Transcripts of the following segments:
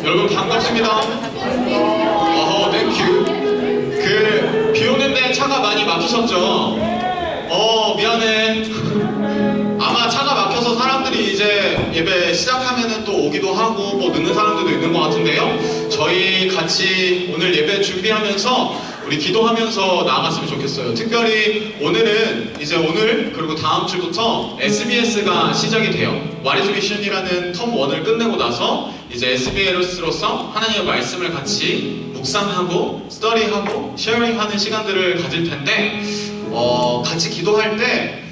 여러분 반갑습니다. 땡큐. 비 오는데 차가 많이 막히셨죠? 미안해. 아마 차가 막혀서 사람들이 이제 예배 시작하면은 또 오기도 하고 뭐 늦는 사람들도 있는 것 같은데요. 저희 같이 오늘 예배 준비하면서 우리 기도하면서 나아갔으면 좋겠어요. 특별히 오늘은 이제 오늘 그리고 다음 주부터 SBS가 시작이 돼요. What is Mission이라는 텀 1을 끝내고 나서 이제 SBS로서 하나님의 말씀을 같이 묵상하고 스터디하고 쉐어링하는 시간들을 가질 텐데 같이 기도할 때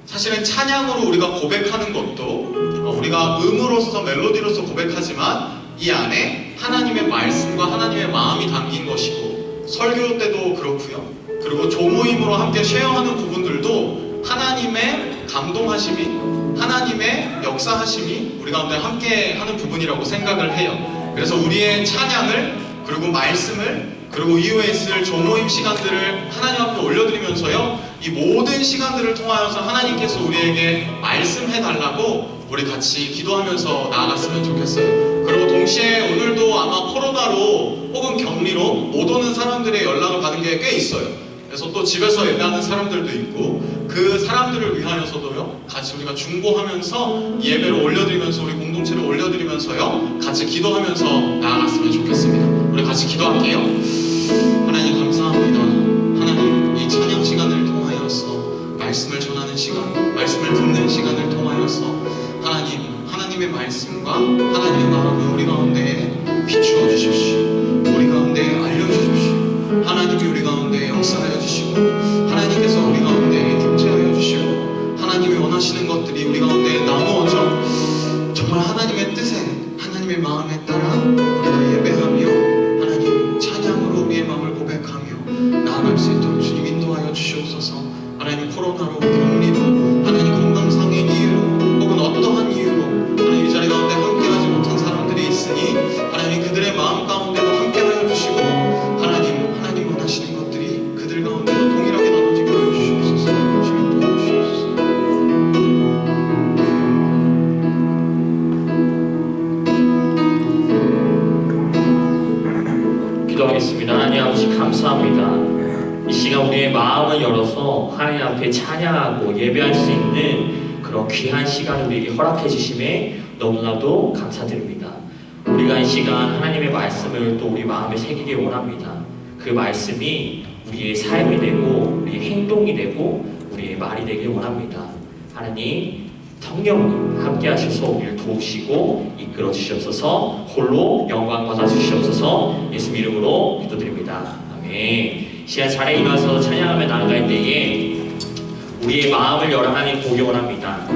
사실은 찬양으로 우리가 고백하는 것도 우리가 음으로서 멜로디로서 고백하지만 이 안에 하나님의 말씀과 하나님의 마음이 담긴 것이고 설교 때도 그렇고요. 그리고 조모임으로 함께 쉐어하는 부분들도 하나님의 감동하심이 하나님의 역사하심이 우리 가운데 함께 하는 부분이라고 생각을 해요. 그래서 우리의 찬양을 그리고 말씀을 그리고 이후에 있을 조모임 시간들을 하나님 앞에 올려드리면서요, 이 모든 시간들을 통하여서 하나님께서 우리에게 말씀해달라고 우리 같이 기도하면서 나아갔으면 좋겠어요. 그리고 동시에 오늘도 아마 코로나로 혹은 격리로 못 오는 사람들의 연락을 받은 게 꽤 있어요. 그래서 또 집에서 예배하는 사람들도 있고 그 사람들을 위하여서도요, 같이 우리가 중보하면서 예배를 올려드리면서 우리 공동체를 올려드리면서요, 같이 기도하면서 나아갔으면 좋겠습니다. 우리 같이 기도할게요. 하나님 감사합니다. 하나님 이 찬양 시간을 통하여서 말씀을 전하는 시간, 말씀을 듣는 시간을 통하여서 하나님의 말씀과 하나님의 마음을 우리 가운데 비추어 주십시오. 우리 가운데 알려주십시오. 하나님이 우리 가운데 역사하여 주시고 하나님께서 우리 가운데 임재하여 주시고 하나님이 원하시는 것들이 우리 가운데 나누어져 정말 하나님의 뜻에 하나님의 마음에 따라 우리가 예배하며 하나님 찬양으로 우리의 마음을 고백하며 나아갈 수 있도록 주님 인도하여 주시옵소서. 하나님 코로나로 격리로 하나님 건강상의 이유로 혹은 어떠한 이유로 하나님 이 자리 가운데 함께하지 못한 사람들이 있으니 하나님 그들의 마음 가운데도 함께하여 주시고 하나님 원하시는 것들이 그들 가운데도 동일하게 나눠지게 하여 주시옵소서. 주님 도와주시옵소서. 기도하겠습니다. 하나님 아버지 감사합니다. 이 시간 우리의 마음을 열어서 하나님 앞에 찬양하고 예배할 수 있는 그런 귀한 시간을 우리에게 허락해 주심에 너무나도 감사드립니다. 우리가 이 시간 하나님의 말씀을 또 우리 마음에 새기길 원합니다. 그 말씀이 우리의 삶이 되고 우리의 행동이 되고 우리의 말이 되길 원합니다. 하나님 성령님 함께 하셔서 우리를 도우시고 이끌어 주시옵소서. 홀로 영광 받아 주시옵소서. 예수 이름으로 기도드립니다. 아멘. 시간 자리에 일어나서 찬양하며 나아갈 때에 우리의 마음을 열어 하나님 보기 원합니다.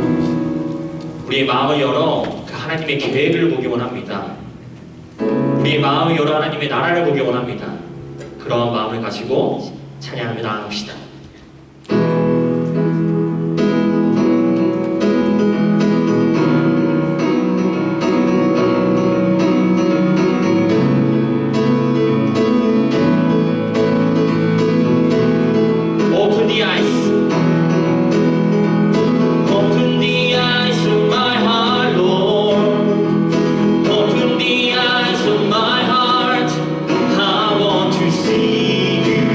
우리의 마음을 열어 그 하나님의 계획을 보기 원합니다. 우리의 마음을 열어 하나님의 나라를 보기 원합니다. 그러한 마음을 가지고 찬양하며 나아갑시다. I want to see you.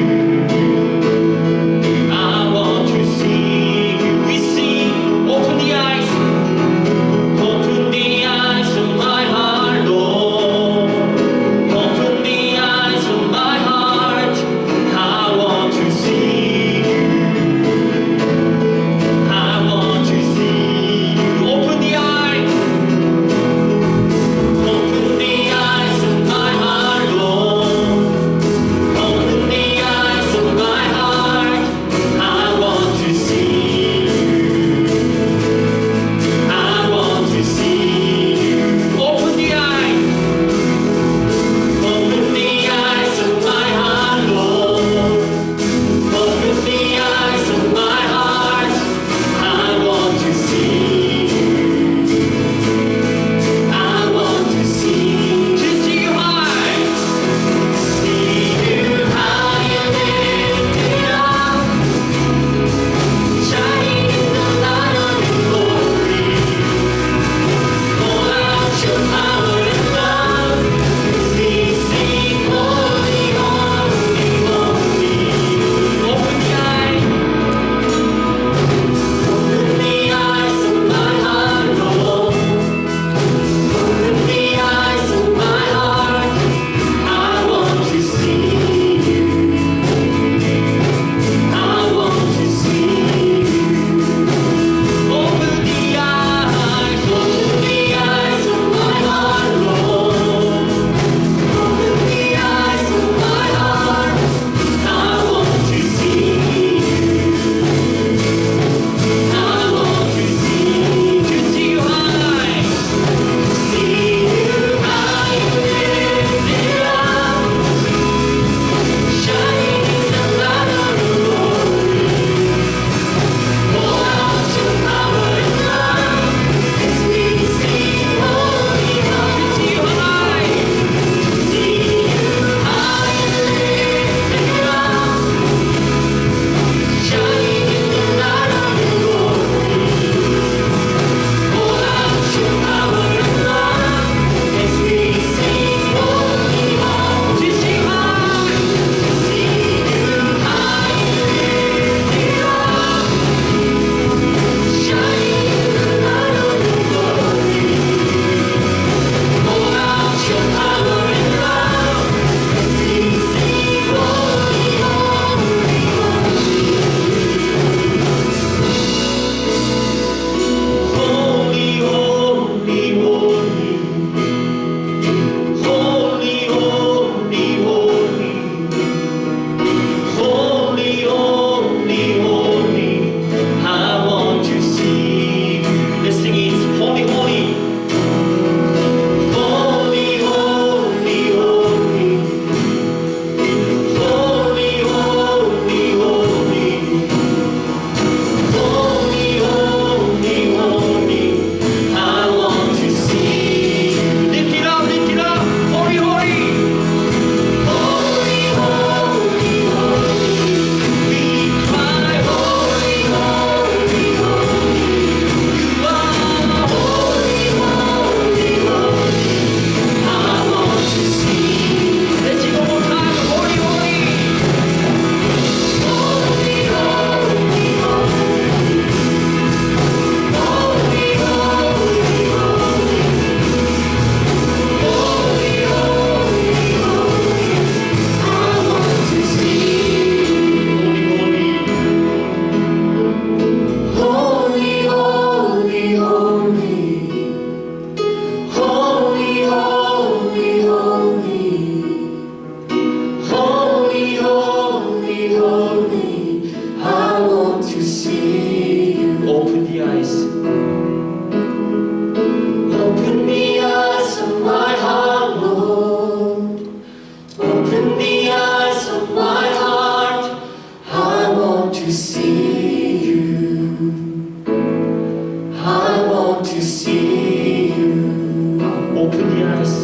Open the eyes.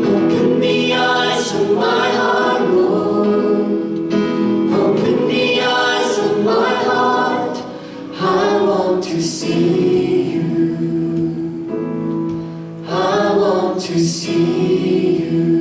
Open the eyes of my heart, Lord. Open the eyes of my heart. I want to see you. I want to see you.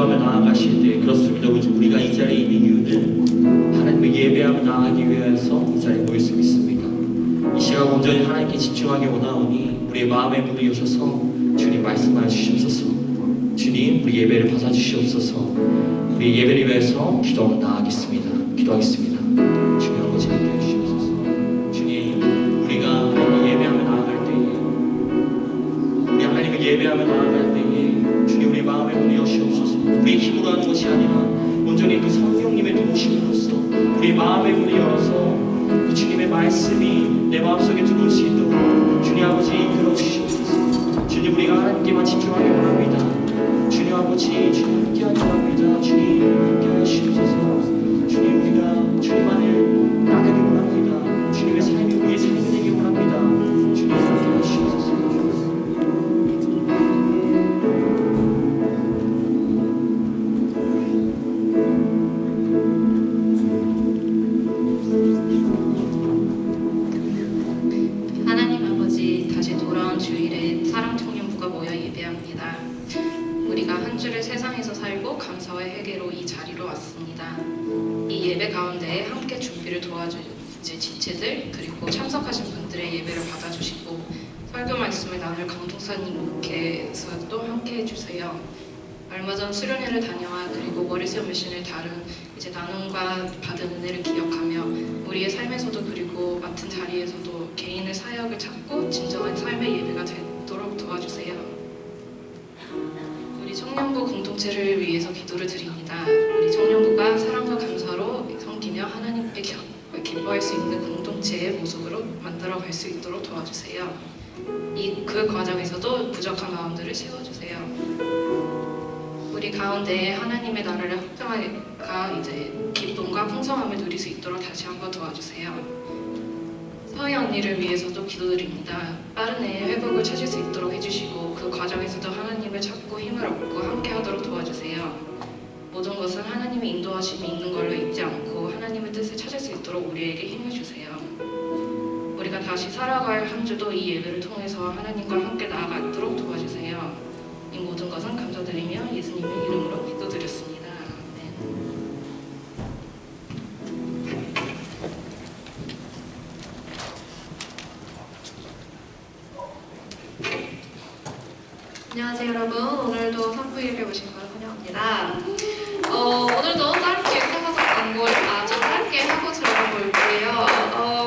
기도하며 나아가실 때 그렇습니다. 우리가 이 자리에 있는 이유는 하나님을 예배하며 나아가기 위해서 이 자리에 모일 수 있습니다. 이 시간 온전히 하나님께 집중하기 원하오니 우리의 마음에 문을 여셔서 주님 말씀하여 주시옵소서. 주님 우리 예배를 받아주시옵소서. 우리 예배를 위해서 기도하며 나아가겠습니다. 기도하겠습니다. 주님 아버지 함께해 주시옵소서. 주님 우리가 하나님을 예배하며 나아갈 때에 우리 하나님을 예배하며 나아갈 때에 주님 우리 마음에 문을 여시옵소서. 우리의 힘으로 하는 것이 아니라 온전히 그 성령님의 도우심으로써 우리 마음의 문을 열어서 그 주님의 말씀이 내 마음속에 들어올 수 있도록 주님 아버지 이끌어 주시옵소서. 주님 우리가 하나님께만 집중하기 원합니다. 주님 아버지 주님 함께하기 원합니다. 주님 함께하여 주시옵소서. 주님 우리가 주님만을 나가기 원합니다. 주님의 삶이 우리의 삶이 되기 원합니다. 주님 함께하여 주시옵소서. 하나님 아버지, 다시 돌아온 주일에 사랑 청년부가 모여 예배합니다. 우리가 한 주를 세상에서 살고 감사와 회개로 이 자리로 왔습니다. 이 예배 가운데 함께 준비를 도와줄 지체들 그리고 참석하신 분들의 예배를 받아주시고 설교 말씀을 나눌 강동사님께서도 함께 해주세요. 얼마 전 수련회를 다녀와 그리고 머리세움 미션을 다룬 이제 나눔과 받은 은혜를 기억하며 우리의 삶에서도 그리고 맡은 자리에서도 개인의 사역을 찾고 진정한 삶의 예배가 되도록 도와주세요. 우리 청년부 공동체를 위해서 기도를 드립니다. 우리 청년부가 사랑과 감사로 섬기며 하나님께 기뻐할 수 있는 공동체의 모습으로 만들어갈 수 있도록 도와주세요. 그 과정에서도 부족한 마음들을 채워주세요. 우리 가운데 하나님의 나라를 확장하가 이제 기쁨과 풍성함을 누릴 수 있도록 다시 한번 도와주세요. 서희 언니를 위해서도 기도드립니다. 빠른 내에 회복을 찾을 수 있도록 해주시고 그 과정에서도 하나님을 찾고 힘을 얻고 함께하도록 도와주세요. 모든 것은 하나님의 인도하심이 있는 걸로 잊지 않고 하나님의 뜻을 찾을 수 있도록 우리에게 힘을 주세요. 우리가 다시 살아갈 한 주도 이 예배를 통해서 하나님과 함께 나아가도록 도와주세요. 이 모든 것은 감사드리며 예수님의 이름으로 기도드렸습니다. 안녕하세요 여러분. 오늘도 산부 예배 오신 걸 환영합니다. 오늘도 짧게 생각서 광고를 아주 짧게 하고 들어가 볼게요.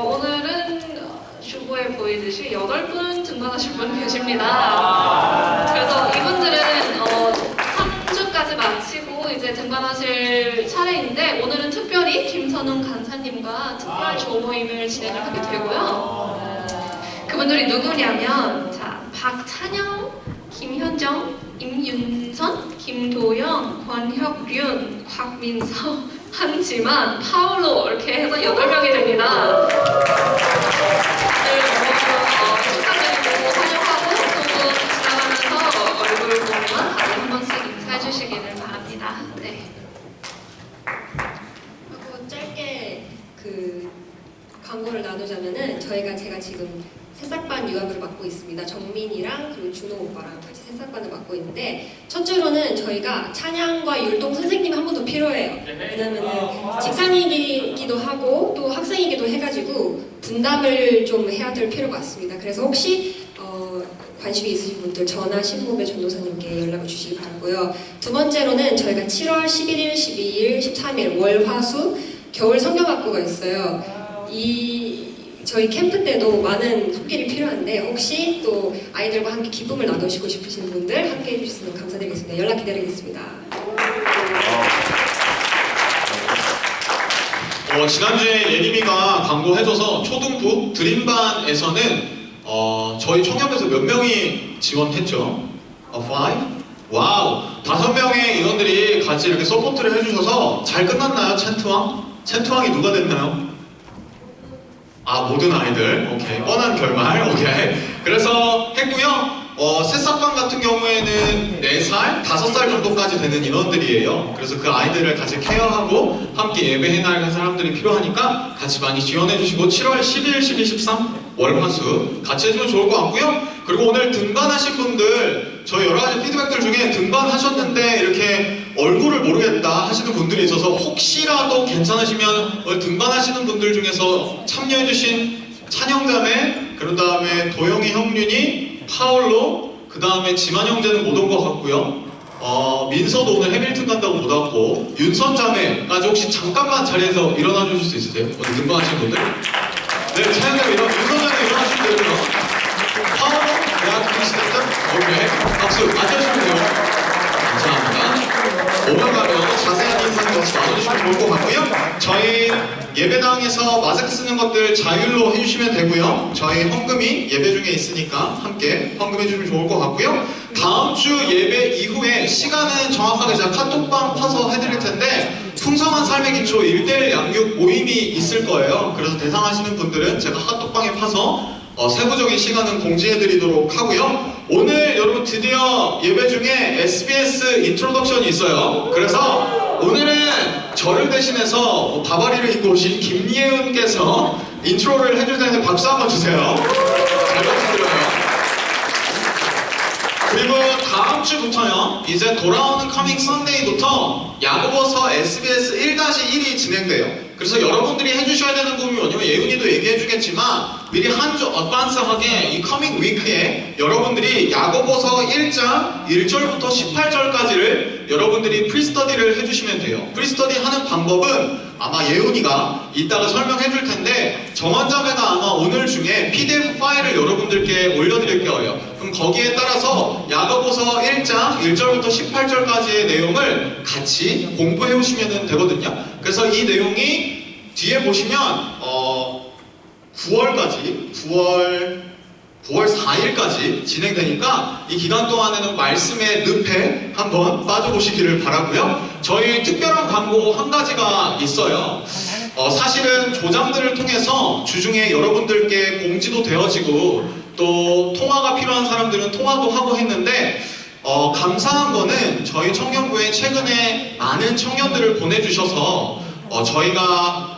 오늘은 슈보에 보이듯이 8분 등반하실 분 계십니다. 그래서 이분들은 3주까지 마치고 이제 등반하실 차례인데 오늘은 특별히 김선웅 간사님과 특별 조모임을 진행을 하게 되고요. 그분들이 누구냐면 박찬영, 김현정, 임윤선, 김도영, 권혁륜, 곽민서, 한지만, 파울로 이렇게 해서 8명이 됩니다. 다들 축하드리고 환영하고 또 지나가면서 얼굴 보면 다들 한 번씩 인사해 주시기를 바랍니다. 네. 하고 짧게 그 광고를 나누자면은 제가 지금 새싹반 유학을 맡고 있습니다. 정민이랑 그리고 준호 오빠랑 같이 새싹반을 맡고 있는데 첫 주로는 저희가 찬양과 율동 선생님이 한 번 더 필요해요. 왜냐면은 직장이기도 하고 또 학생이기도 해가지고 분담을 좀 해야 될 필요가 있습니다. 그래서 혹시 관심이 있으신 분들 전화 신고배 전도사님께 연락을 주시기 바라고요. 두 번째로는 저희가 7월 11일, 12일, 13일 월화수 겨울 성경학교가 있어요. 저희 캠프 때도 많은 손길이 필요한데 혹시 또 아이들과 함께 기쁨을 나누시고 싶으신 분들 함께 해주시면 감사드리겠습니다. 연락 기다리겠습니다. 지난주에 예림이가 광고해줘서 초등부 드림반에서는 저희 청년부에서 몇 명이 지원했죠? 5? 와우! 5명의 인원들이 같이 이렇게 서포트를 해주셔서 잘 끝났나요? 챈트왕? 챈트왕이 누가 됐나요? 모든 아이들. 오케이. 뻔한 결말. 오케이. 그래서 했고요. 새싹반 같은 경우에는 4살, 5살 정도까지 되는 인원들이에요. 그래서 그 아이들을 같이 케어하고 함께 예배해 나갈 사람들이 필요하니까 같이 많이 지원해주시고 7월 10일, 12, 13 월화수 같이 해주면 좋을 것 같고요. 그리고 오늘 등반하신 분들 저희 여러 가지 피드백들 중에 등반하셨는데 이렇게 얼굴 모르겠다 하시는 분들이 있어서 혹시라도 괜찮으시면 오늘 등반하시는 분들 중에서 참여해주신 찬영자매, 그런 다음에 도영이 형윤이, 파울로, 그 다음에 지만 형제는 못 온 것 같고요. 민서도 오늘 해밀턴 간다고 못 왔고, 윤선 자매까지 혹시 잠깐만 자리에서 일어나 주실 수 있으세요? 오늘 등반하시는 분들? 네, 찬영자매 윤선 자매 일어나시면 되고요. 파울로, 대학 크리스탄, 오케이, 박수 앉아주시면 돼요. 감사합니다. 오늘가면 자세한 인사는 같이 나눠주시면 좋을 것 같고요. 저희 예배당에서 마스크 쓰는 것들 자율로 해주시면 되고요. 저희 헌금이 예배 중에 있으니까 함께 헌금해주시면 좋을 것 같고요. 다음 주 예배 이후에 시간은 정확하게 제가 카톡방 파서 해드릴 텐데 풍성한 삶의 기초 1대1 양육 모임이 있을 거예요. 그래서 대상하시는 분들은 제가 카톡방에 파서 세부적인 시간은 공지해드리도록 하고요. 오늘 여러분 드디어 예배 중에 SBS 인트로덕션이 있어요. 그래서 오늘은 저를 대신해서 바바리를 입고 오신 김예은께서 인트로를 해줄 텐데 박수 한번 주세요. 잘 부탁드려요. 그리고 다음 주부터요, 이제 돌아오는 커밍 썬데이부터 야고보서 SBS 1-1이 진행돼요. 그래서 여러분들이 해주셔야 되는 부분이 뭐냐면 예은이도 얘기해주겠지만 미리 한 주 어드밴스하게 이 커밍 위크에 여러분들이 야고보서 1장 1절부터 18절까지를 여러분들이 프리스터디를 해주시면 돼요. 프리스터디 하는 방법은 아마 예은이가 이따가 설명해 줄 텐데 정원자매가 아마 오늘 중에 PDF 파일을 여러분들께 올려드릴 거예요. 그럼 거기에 따라서 야고보서 1장 1절부터 18절까지의 내용을 같이 공부해 오시면 되거든요. 그래서 이 내용이 뒤에 보시면 9월 4일까지 진행되니까 이 기간 동안에는 말씀의 늪에 한번 빠져보시기를 바라고요. 저희 특별한 광고 한 가지가 있어요. 사실은 조장들을 통해서 주중에 여러분들께 공지도 되어지고 또 통화가 필요한 사람들은 통화도 하고 했는데 감사한 거는 저희 청년부에 최근에 많은 청년들을 보내주셔서 저희가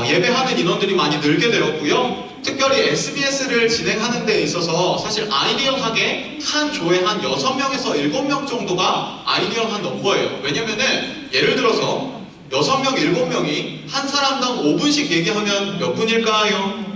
예배하는 인원들이 많이 늘게 되었고요. 특별히 SBS를 진행하는 데 있어서 사실 아이디어하게 한 조에 한 6명에서 7명 정도가 아이디어한 넘버예요. 왜냐면은 예를 들어서 6명, 7명이 한 사람당 5분씩 얘기하면 몇 분일까요?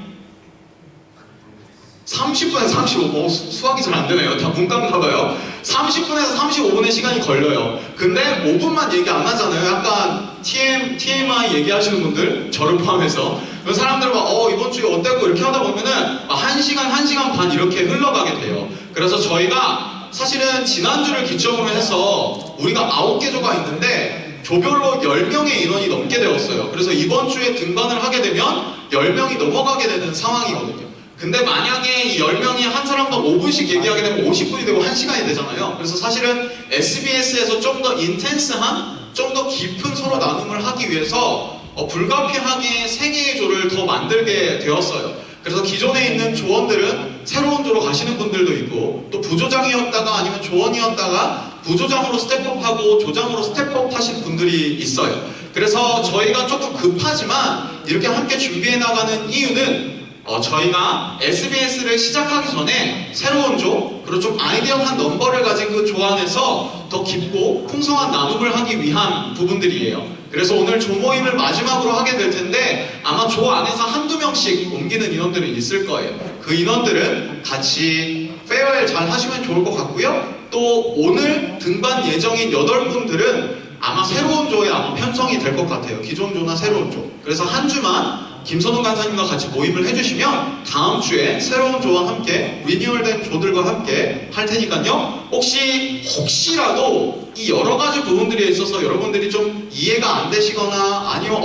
30분에서 35분, 수학이 잘 안 되네요. 다 문과인가 봐요. 30분에서 35분의 시간이 걸려요. 근데 5분만 얘기 안 하잖아요. 약간 TMI 얘기하시는 분들, 저를 포함해서. 그 사람들은 막, 이번 주에 어땠고 이렇게 하다 보면은 1시간 반 이렇게 흘러가게 돼요. 그래서 저희가 사실은 지난주를 기점으로 해서 우리가 9개 조가 있는데 조별로 10명의 인원이 넘게 되었어요. 그래서 이번 주에 등반을 하게 되면 10명이 넘어가게 되는 상황이거든요. 근데 만약에 이 10명이 한 사람당 5분씩 얘기하게 되면 50분이 되고 1시간이 되잖아요. 그래서 사실은 SBS에서 좀 더 인텐스한, 좀 더 깊은 서로 나눔을 하기 위해서 불가피하게 3개의 조를 더 만들게 되었어요. 그래서 기존에 있는 조원들은 새로운 조로 가시는 분들도 있고 또 부조장이었다가 아니면 조원이었다가 부조장으로 스텝업하고 조장으로 스텝업 하신 분들이 있어요. 그래서 저희가 조금 급하지만 이렇게 함께 준비해 나가는 이유는 저희가 SBS를 시작하기 전에 새로운 조, 그리고 좀 아이디어한 넘버를 가진 그 조 안에서 더 깊고 풍성한 나눔을 하기 위한 부분들이에요. 그래서 오늘 조 모임을 마지막으로 하게 될 텐데 아마 조 안에서 한두 명씩 옮기는 인원들이 있을 거예요. 그 인원들은 같이 페어웰 잘 하시면 좋을 것 같고요. 또 오늘 등반 예정인 8분들은 아마 새로운 조에 아마 편성이 될 것 같아요. 기존 조나 새로운 조. 그래서 한 주만 김선웅 간사님과 같이 모임을 해주시면 다음 주에 새로운 조와 함께 리뉴얼된 조들과 함께 할 테니까요. 혹시라도 이 여러 가지 부분들에 있어서 여러분들이 좀 이해가 안 되시거나 아니면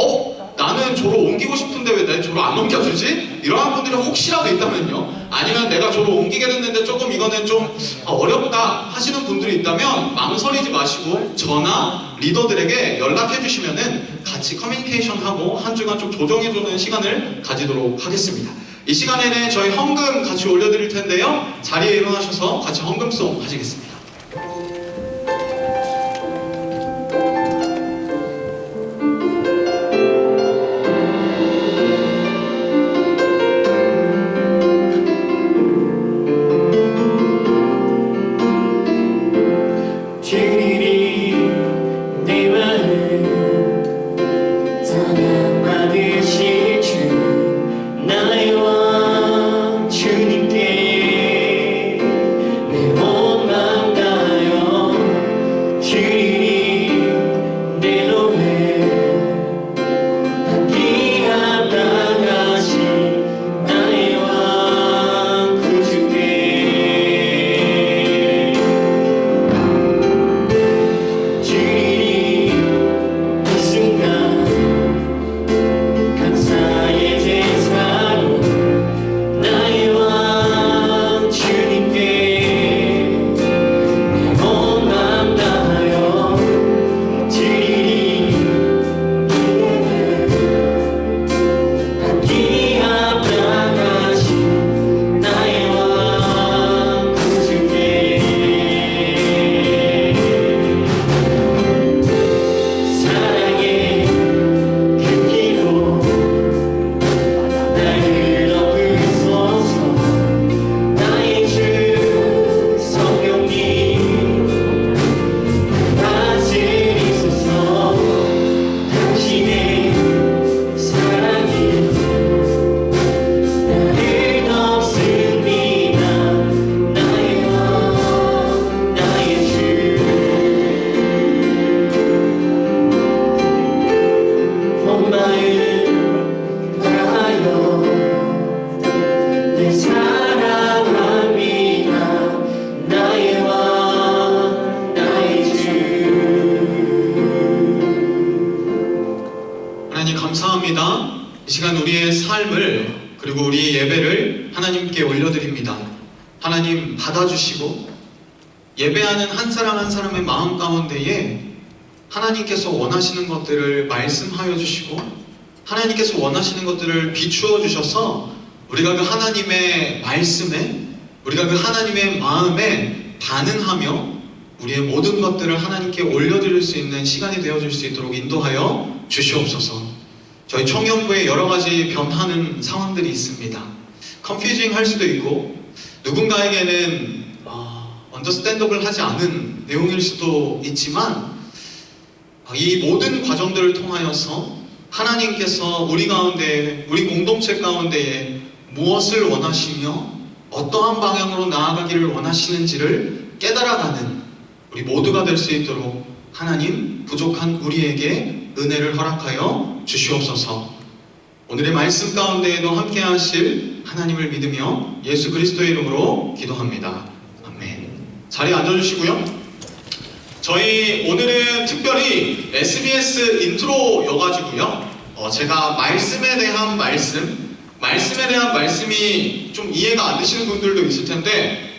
나는 조로 옮기고 싶은데 왜 내 조로 안 옮겨주지? 이러한 분들이 혹시라도 있다면요. 아니면 내가 조로 옮기게 됐는데 조금 이거는 좀 어렵다 하시는 분들이 있다면 망설이지 마시고 저나 리더들에게 연락해 주시면은 같이 커뮤니케이션하고 한 주간 좀 조정해주는 시간을 가지도록 하겠습니다. 이 시간에는 저희 헌금 같이 올려드릴 텐데요. 자리에 일어나셔서 같이 헌금송 하시겠습니다. 주님이 내 마음 이 시간 우리의 삶을 그리고 우리의 예배를 하나님께 올려드립니다. 하나님 받아주시고 예배하는 한 사람 한 사람의 마음 가운데에 하나님께서 원하시는 것들을 말씀하여 주시고 하나님께서 원하시는 것들을 비추어 주셔서 우리가 그 하나님의 말씀에 우리가 그 하나님의 마음에 반응하며 우리의 모든 것들을 하나님께 올려드릴 수 있는 시간이 되어줄 수 있도록 인도하여 주시옵소서. 저희 청년부에 여러 가지 변하는 상황들이 있습니다. 컨퓨징 할 수도 있고 누군가에게는 언더스탠더블 하지 않은 내용일 수도 있지만 이 모든 과정들을 통하여서 하나님께서 우리 가운데, 우리 공동체 가운데에 무엇을 원하시며 어떠한 방향으로 나아가기를 원하시는지를 깨달아가는 우리 모두가 될 수 있도록 하나님 부족한 우리에게 은혜를 허락하여 주시옵소서. 오늘의 말씀 가운데에도 함께 하실 하나님을 믿으며 예수 그리스도의 이름으로 기도합니다. 아멘. 자리에 앉아주시고요. 저희 오늘은 특별히 SBS 인트로여가지고요. 제가 말씀에 대한 말씀이 좀 이해가 안 되시는 분들도 있을 텐데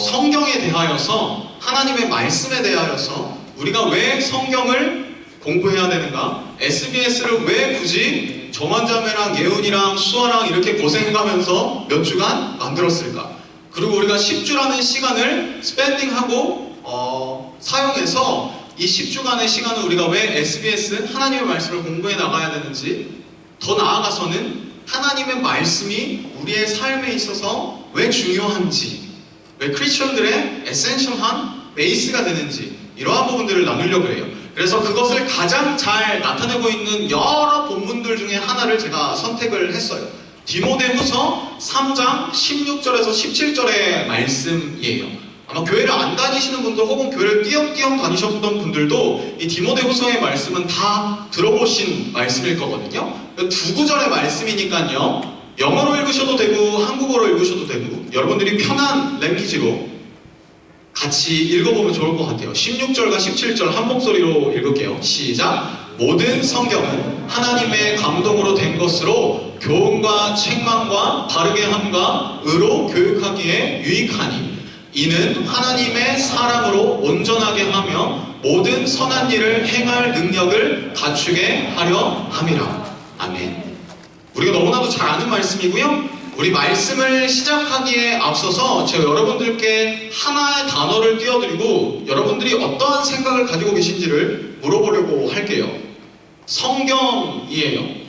성경에 대하여서 하나님의 말씀에 대하여서 우리가 왜 성경을 공부해야 되는가? SBS를 왜 굳이 정원자매랑 예은이랑 수아랑 이렇게 고생해가면서 몇 주간 만들었을까? 그리고 우리가 10주라는 시간을 스펜딩하고 사용해서 이 10주간의 시간을 우리가 왜 SBS 하나님의 말씀을 공부해 나가야 되는지, 더 나아가서는 하나님의 말씀이 우리의 삶에 있어서 왜 중요한지, 왜 크리스천들의 에센셜한 베이스가 되는지 이러한 부분들을 나누려고 해요. 그래서 그것을 가장 잘 나타내고 있는 여러 본문들 중에 하나를 제가 선택을 했어요. 디모데후서 3장 16절에서 17절의 말씀이에요. 아마 교회를 안 다니시는 분들 혹은 교회를 띄엄띄엄 다니셨던 분들도 이 디모데후서의 말씀은 다 들어보신 말씀일 거거든요. 두 구절의 말씀이니까요. 영어로 읽으셔도 되고 한국어로 읽으셔도 되고 여러분들이 편한 랭귀지로 같이 읽어보면 좋을 것 같아요. 16절과 17절 한 목소리로 읽을게요. 시작! 모든 성경은 하나님의 감동으로 된 것으로 교훈과 책망과 바르게 함과 의로 교육하기에 유익하니 이는 하나님의 사랑으로 온전하게 하며 모든 선한 일을 행할 능력을 갖추게 하려 함이라. 아멘. 우리가 너무나도 잘 아는 말씀이고요. 우리 말씀을 시작하기에 앞서서 제가 여러분들께 하나의 단어를 띄워드리고 여러분들이 어떠한 생각을 가지고 계신지를 물어보려고 할게요. 성경이에요.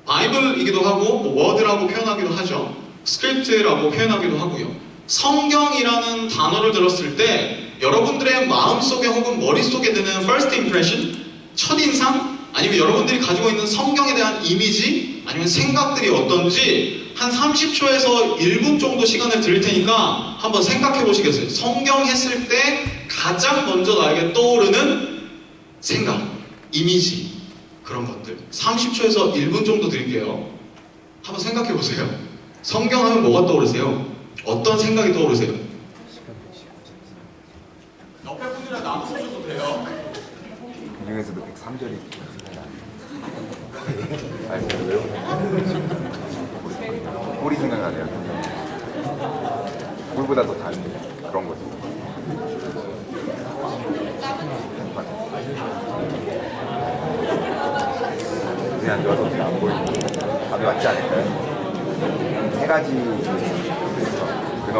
바이블이기도 하고 워드라고 표현하기도 하죠. 스크립트라고 표현하기도 하고요. 성경이라는 단어를 들었을 때 여러분들의 마음속에 혹은 머릿속에 드는 first impression, 첫인상, 아니면 여러분들이 가지고 있는 성경에 대한 이미지, 아니면 생각들이 어떤지 한 30초에서 1분 정도 시간을 드릴 테니까 한번 생각해 보시겠어요? 성경 했을 때 가장 먼저 나에게 떠오르는 생각, 이미지, 그런 것들 30초에서 1분 정도 드릴게요. 한번 생각해 보세요. 성경 하면 뭐가 떠오르세요? 어떤 생각이 떠오르세요? 옆에 분이랑 나누셔도 돼요. 그 중에서도 103절이 생각이 안 나요. 왜요? 꿀이 생각나네요. 꿀보다 더 단 그런 거죠. 눈이 안 좋아서 어떻게 안 보이고 답이 맞지 않을까요? 세 가지 근원.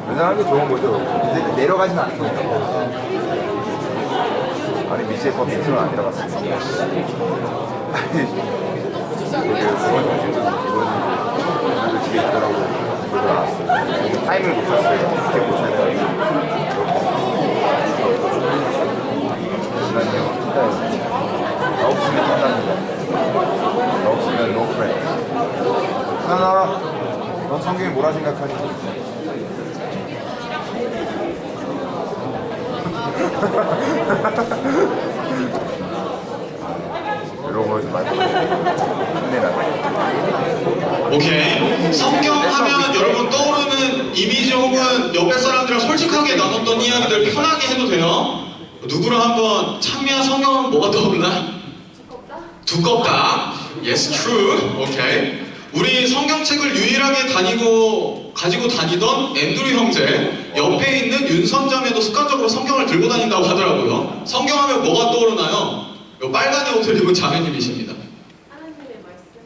여전하게 좋은 거죠. 이제 내려가지는 않는 거니까. 아니 미시의 더 밑으로는 안 내려갔습니다. 아니 그게 그건 정신도 이거는 집에 있더라고. 그러고 나왔어요. 타임을 놓쳤어요. 어떻게 보셔야 돼요? 잠시만요. 나 없으면 끝나는 거. 나 없으면 no friend. 하나, 넌 성경이 뭐라 생각하니? 이런 거에서 많이 힘내나가요. 오케이. 성경 하면 여러분 떠오르는 이미지 혹은 옆에 사람들이랑 솔직하게 나눴던 이야기들 편하게 해도 돼요. 누구랑 한번 찬미한 성경은 뭐가 떠오르나? 두껍다. Yes, true. 오케이. 우리 성경책을 유일하게 가지고 다니던 앤드류 형제 옆에 있는 윤선자매도 습관적으로 성경을 들고 다닌다고 하더라고요. 성경하면 뭐가 떠오르나요? 요 빨간 옷을 입은 자매님이십니다.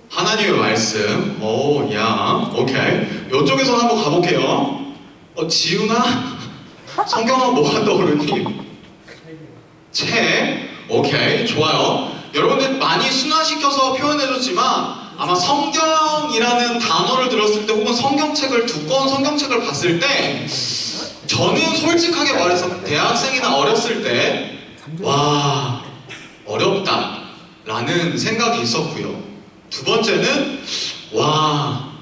하나님의 말씀. 오, 야, 오케이. 이쪽에서 한번 가볼게요. 지훈아? 성경은 뭐가 떠오르니? 책. 오케이, 좋아요. 여러분들 많이 순화시켜서 표현해줬지만 아마 성경이라는 단어를 들었을 때 혹은 성경책을 두꺼운 성경책을 봤을 때 저는 솔직하게 말해서 대학생이나 어렸을 때 와, 어렵다 라는 생각이 있었고요. 두 번째는 와,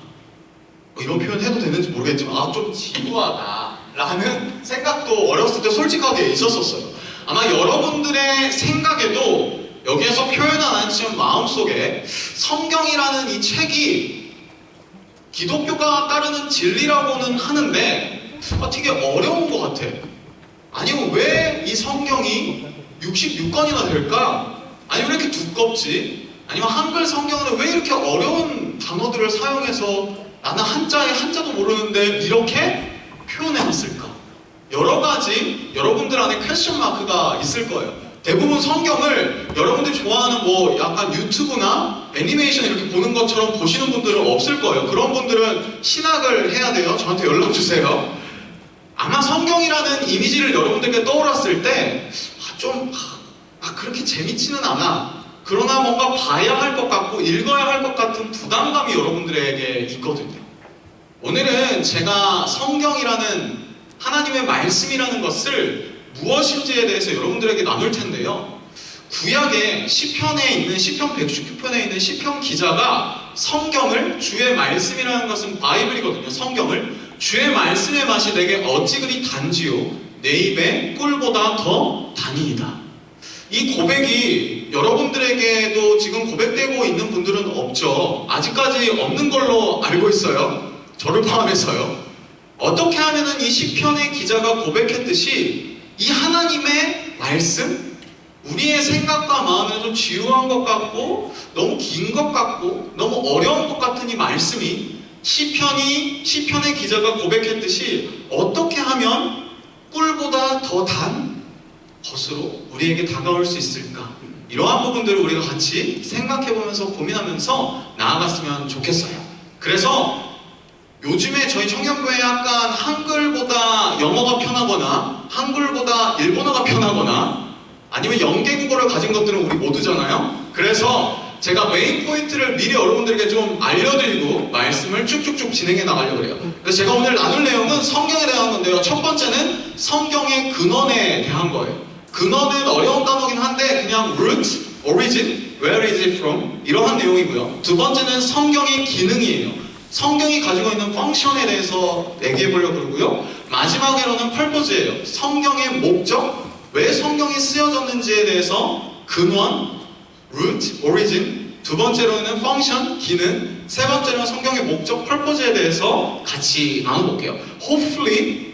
이런 표현 해도 되는지 모르겠지만 좀 지루하다 라는 생각도 어렸을 때 솔직하게 있었어요. 아마 여러분들의 생각에도 여기에서 표현은 않지만 마음속에 성경이라는 이 책이 기독교가 따르는 진리라고는 하는데 되게 어려운 것 같아. 아니면 왜 이 성경이 66권이나 될까? 아니면 왜 이렇게 두껍지? 아니면 한글 성경은 왜 이렇게 어려운 단어들을 사용해서 나는 한자에 한자도 모르는데 이렇게 표현해놨을까? 여러 가지 여러분들 안에 퀘스천 마크가 있을 거예요. 대부분 성경을 여러분들이 좋아하는 뭐 약간 유튜브나 애니메이션 이렇게 보는 것처럼 보시는 분들은 없을 거예요. 그런 분들은 신학을 해야 돼요. 저한테 연락 주세요. 아마 성경이라는 이미지를 여러분들께 떠올랐을 때 그렇게 재밌지는 않아. 그러나 뭔가 봐야 할 것 같고 읽어야 할 것 같은 부담감이 여러분들에게 있거든요. 오늘은 제가 성경이라는 하나님의 말씀이라는 것을 무엇인지에 대해서 여러분들에게 나눌 텐데요. 구약의 시편에 있는 시편 119편에 있는 시편 기자가 성경을 주의 말씀이라는 것은 바이블이거든요. 성경을 주의 말씀의 맛이 내게 어찌 그리 단지요 내 입에 꿀보다 더 단이이다. 이 고백이 여러분들에게도 지금 고백되고 있는 분들은 없죠. 아직까지 없는 걸로 알고 있어요. 저를 포함해서요. 어떻게 하면은 이 시편의 기자가 고백했듯이 이 하나님의 말씀, 우리의 생각과 마음에 좀 지루한 것 같고 너무 긴 것 같고 너무 어려운 것 같은 이 말씀이 시편의 기자가 고백했듯이 어떻게 하면 꿀보다 더 단 것으로 우리에게 다가올 수 있을까? 이러한 부분들을 우리가 같이 생각해보면서 고민하면서 나아갔으면 좋겠어요. 그래서 요즘에 저희 청년부에 약간 한글보다 영어가 편하거나 한글보다 일본어가 편하거나 아니면 영계국어를 가진 것들은 우리 모두잖아요. 그래서 제가 메인 포인트를 미리 여러분들에게 좀 알려드리고 말씀을 쭉쭉쭉 진행해 나가려고 해요. 그래서 제가 오늘 나눌 내용은 성경에 대한 건데요. 첫 번째는 성경의 근원에 대한 거예요. 근원은 어려운 단어긴 한데 그냥 root, origin, where is it from 이러한 내용이고요. 두 번째는 성경의 기능이에요. 성경이 가지고 있는 펑션에 대해서 얘기해 보려고 그러고요. 마지막으로는 펄포즈예요. 성경의 목적, 왜 성경이 쓰여졌는지에 대해서 근원, root, origin, 두 번째로는 펑션, 기능, 세 번째로는 성경의 목적, 펄포즈에 대해서 같이 나눠볼게요. Hopefully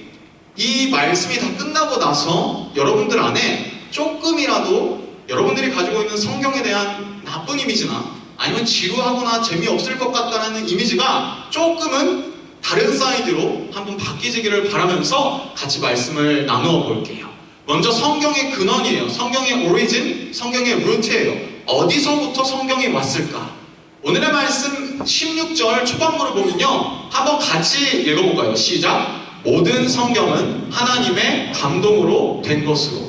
이 말씀이 다 끝나고 나서 여러분들 안에 조금이라도 여러분들이 가지고 있는 성경에 대한 나쁜 이미지나 아니면 지루하거나 재미없을 것 같다는 이미지가 조금은 다른 사이드로 한번 바뀌지기를 바라면서 같이 말씀을 나누어 볼게요. 먼저 성경의 근원이에요. 성경의 오리진, 성경의 루트예요. 어디서부터 성경이 왔을까? 오늘의 말씀 16절 초반부를 보면요. 한번 같이 읽어볼까요? 시작! 모든 성경은 하나님의 감동으로 된 것으로.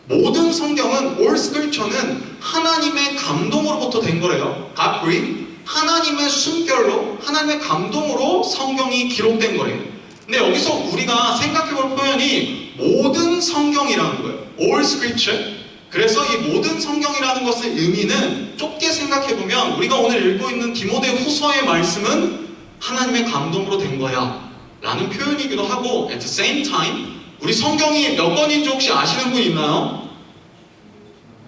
모든 성경은 all scripture는 하나님의 감동으로부터 된 거래요. God breathed. 하나님의 숨결로 하나님의 감동으로 성경이 기록된 거래요. 근데 여기서 우리가 생각해볼 표현이 모든 성경이라는 거예요. all scripture. 그래서 이 모든 성경이라는 것의 의미는 좁게 생각해보면 우리가 오늘 읽고 있는 디모데 후서의 말씀은 하나님의 감동으로 된 거야 라는 표현이기도 하고 at the same time 우리 성경이 몇 권인지 혹시 아시는 분 있나요?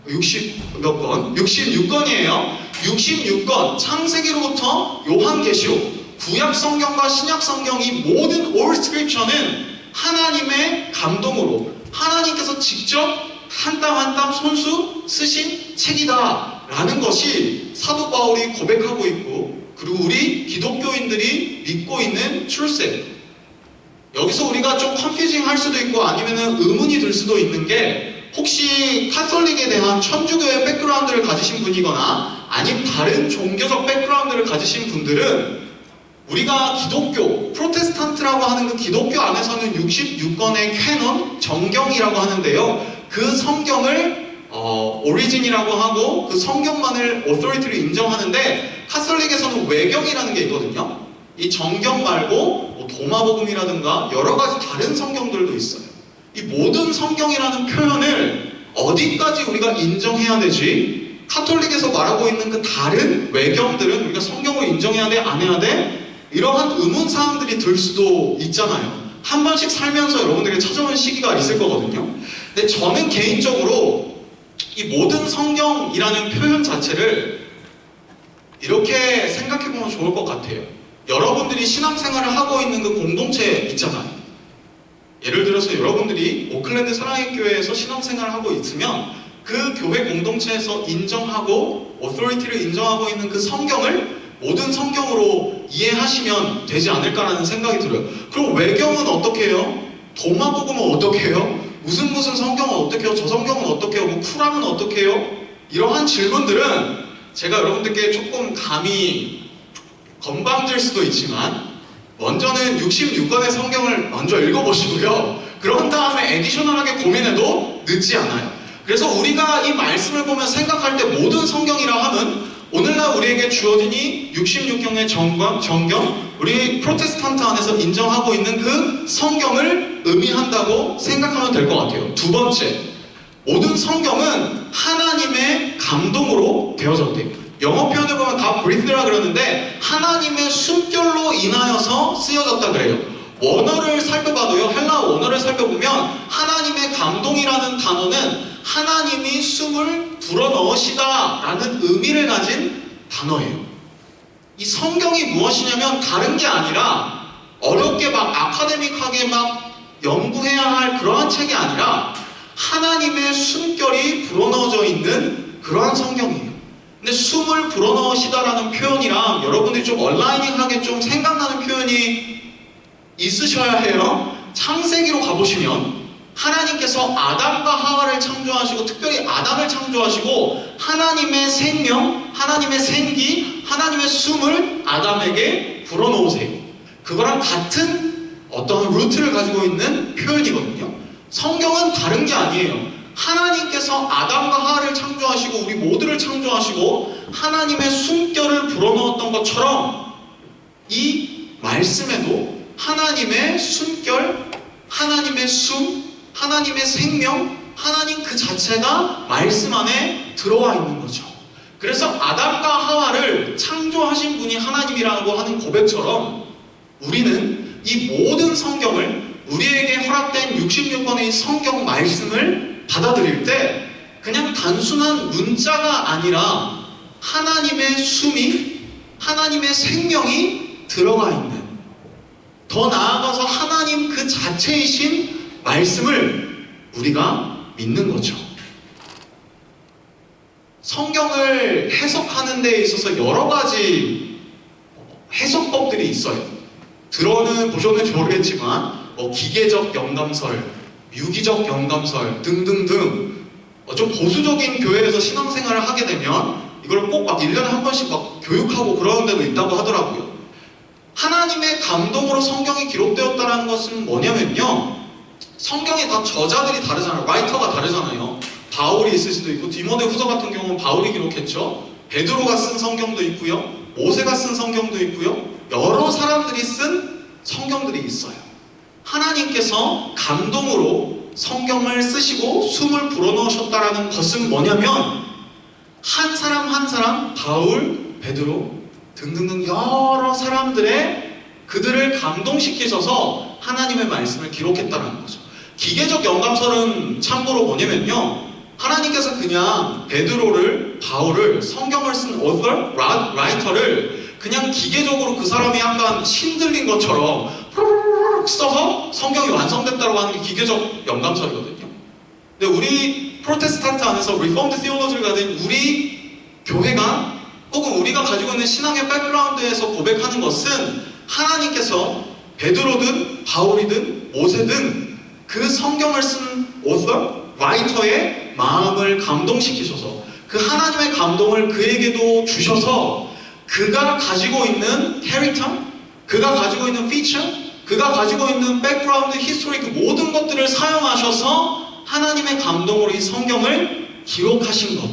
60 몇 권? 66권이에요. 66권, 창세기로부터 요한계시록, 구약 성경과 신약 성경 이 모든 올 스크립처는 하나님의 감동으로 하나님께서 직접 한 땀 한 땀 손수 쓰신 책이다 라는 것이 사도 바울이 고백하고 있고, 그리고 우리 기독교인들이 믿고 있는 출세. 여기서 우리가 좀 컨퓨징 할 수도 있고 아니면은 의문이 들 수도 있는 게, 혹시 카톨릭에 대한 천주교의 백그라운드를 가지신 분이거나 아니면 다른 종교적 백그라운드를 가지신 분들은, 우리가 기독교, 프로테스탄트라고 하는 그 기독교 안에서는 66권의 캐논, 정경이라고 하는데요. 그 성경을 오리진이라고 하고 그 성경만을 오토리티를 인정하는데, 카톨릭에서는 외경이라는 게 있거든요. 이 정경 말고 뭐 도마복음이라든가 여러 가지 다른 성경들도 있어요. 이 모든 성경이라는 표현을 어디까지 우리가 인정해야 되지? 카톨릭에서 말하고 있는 그 다른 외경들은 우리가 성경을 인정해야 돼? 안 해야 돼? 이러한 의문사항들이 들 수도 있잖아요. 한 번씩 살면서 여러분들에게 찾아오는 시기가 있을 거거든요. 근데 저는 개인적으로 이 모든 성경이라는 표현 자체를 이렇게 생각해보면 좋을 것 같아요. 여러분들이 신앙생활을 하고 있는 그 공동체 있잖아요. 예를 들어서 여러분들이 오클랜드 사랑의 교회에서 신앙생활을 하고 있으면 그 교회 공동체에서 인정하고 오토리티를 인정하고 있는 그 성경을 모든 성경으로 이해하시면 되지 않을까라는 생각이 들어요. 그럼 외경은 어떻게 해요? 도마복음은 어떻게 해요? 무슨 성경은 어떻게 해요? 저 성경은 어떻게 해요? 뭐 쿠란은 어떻게 해요? 이러한 질문들은 제가 여러분들께 조금 감히 건방질 수도 있지만, 먼저는 66권의 성경을 먼저 읽어보시고요. 그런 다음에 에디셔널하게 고민해도 늦지 않아요. 그래서 우리가 이 말씀을 보면 생각할 때 모든 성경이라 함은 오늘날 우리에게 주어진 이 66경의 정경, 우리 프로테스탄트 안에서 인정하고 있는 그 성경을 의미한다고 생각하면 될 것 같아요. 두 번째, 모든 성경은 하나님의 감동으로 되어졌대요. 영어 표현을 보면 God breathed라 그러는데 하나님의 숨결로 인하여서 쓰여졌다 그래요. 원어를 살펴봐도요, 헬라어 원어를 살펴보면 하나님의 감동이라는 단어는 하나님이 숨을 불어넣으시다 라는 의미를 가진 단어예요. 이 성경이 무엇이냐면 다른 게 아니라 어렵게 막 아카데믹하게 막 연구해야 할 그러한 책이 아니라 하나님의 숨결이 불어넣어져 있는 그러한 성경이에요. 근데 숨을 불어넣으시다라는 표현이랑 여러분들이 좀 얼라이닝하게 좀 생각나는 표현이 있으셔야 해요. 창세기로 가보시면 하나님께서 아담과 하와를 창조하시고, 특별히 아담을 창조하시고 하나님의 생명, 하나님의 생기, 하나님의 숨을 아담에게 불어넣으세요. 그거랑 같은 어떤 루트를 가지고 있는 표현이거든요. 성경은 다른 게 아니에요. 하나님께서 아담과 하와를 창조하시고 우리 모두를 창조하시고 하나님의 숨결을 불어넣었던 것처럼 이 말씀에도 하나님의 숨결, 하나님의 숨, 하나님의 생명, 하나님 그 자체가 말씀 안에 들어와 있는 거죠. 그래서 아담과 하와를 창조하신 분이 하나님이라고 하는 고백처럼 우리는 이 모든 성경을, 우리에게 허락된 66권의 성경 말씀을 받아들일 때 그냥 단순한 문자가 아니라 하나님의 숨이, 하나님의 생명이 들어가 있는, 더 나아가서 하나님 그 자체이신 말씀을 우리가 믿는 거죠. 성경을 해석하는 데 있어서 여러 가지 해석법들이 있어요. 들어는 보셨는지 모르겠지만 기계적 영감설, 유기적 영감설 등등등, 좀 보수적인 교회에서 신앙생활을 하게 되면 이걸 꼭 막 1년에 한 번씩 막 교육하고 그러는 데도 있다고 하더라고요. 하나님의 감동으로 성경이 기록되었다는 것은 뭐냐면요, 성경에 다 저자들이 다르잖아요. 라이터가 다르잖아요. 바울이 있을 수도 있고, 디모데 후서 같은 경우는 바울이 기록했죠. 베드로가 쓴 성경도 있고요, 모세가 쓴 성경도 있고요, 여러 사람들이 쓴 성경들이 있어요. 하나님께서 감동으로 성경을 쓰시고 숨을 불어넣으셨다라는 것은 뭐냐면 한 사람 한 사람, 바울, 베드로 등등등 여러 사람들의 그들을 감동시키셔서 하나님의 말씀을 기록했다는 거죠. 기계적 영감설은 참고로 뭐냐면요, 하나님께서 그냥 베드로를, 바울을, 성경을 쓴 author, writer를 그냥 기계적으로 그 사람이 약간 신들린 것처럼 써서 성경이 완성됐다고 하는 게 기계적 영감설이거든요. 근데 우리 프로테스탄트 안에서 리포먼드 티올로지를 가진 우리 교회가 혹은 우리가 가지고 있는 신앙의 백그라운드에서 고백하는 것은 하나님께서 베드로든 바울이든 모세든 그 성경을 쓴 author, writer의 마음을 감동시키셔서 그 하나님의 감동을 그에게도 주셔서 그가 가지고 있는 캐릭터, 그가 가지고 있는 피처, 그가 가지고 있는 백그라운드, 히스토리 그 모든 것들을 사용하셔서 하나님의 감동으로 이 성경을 기록하신 것.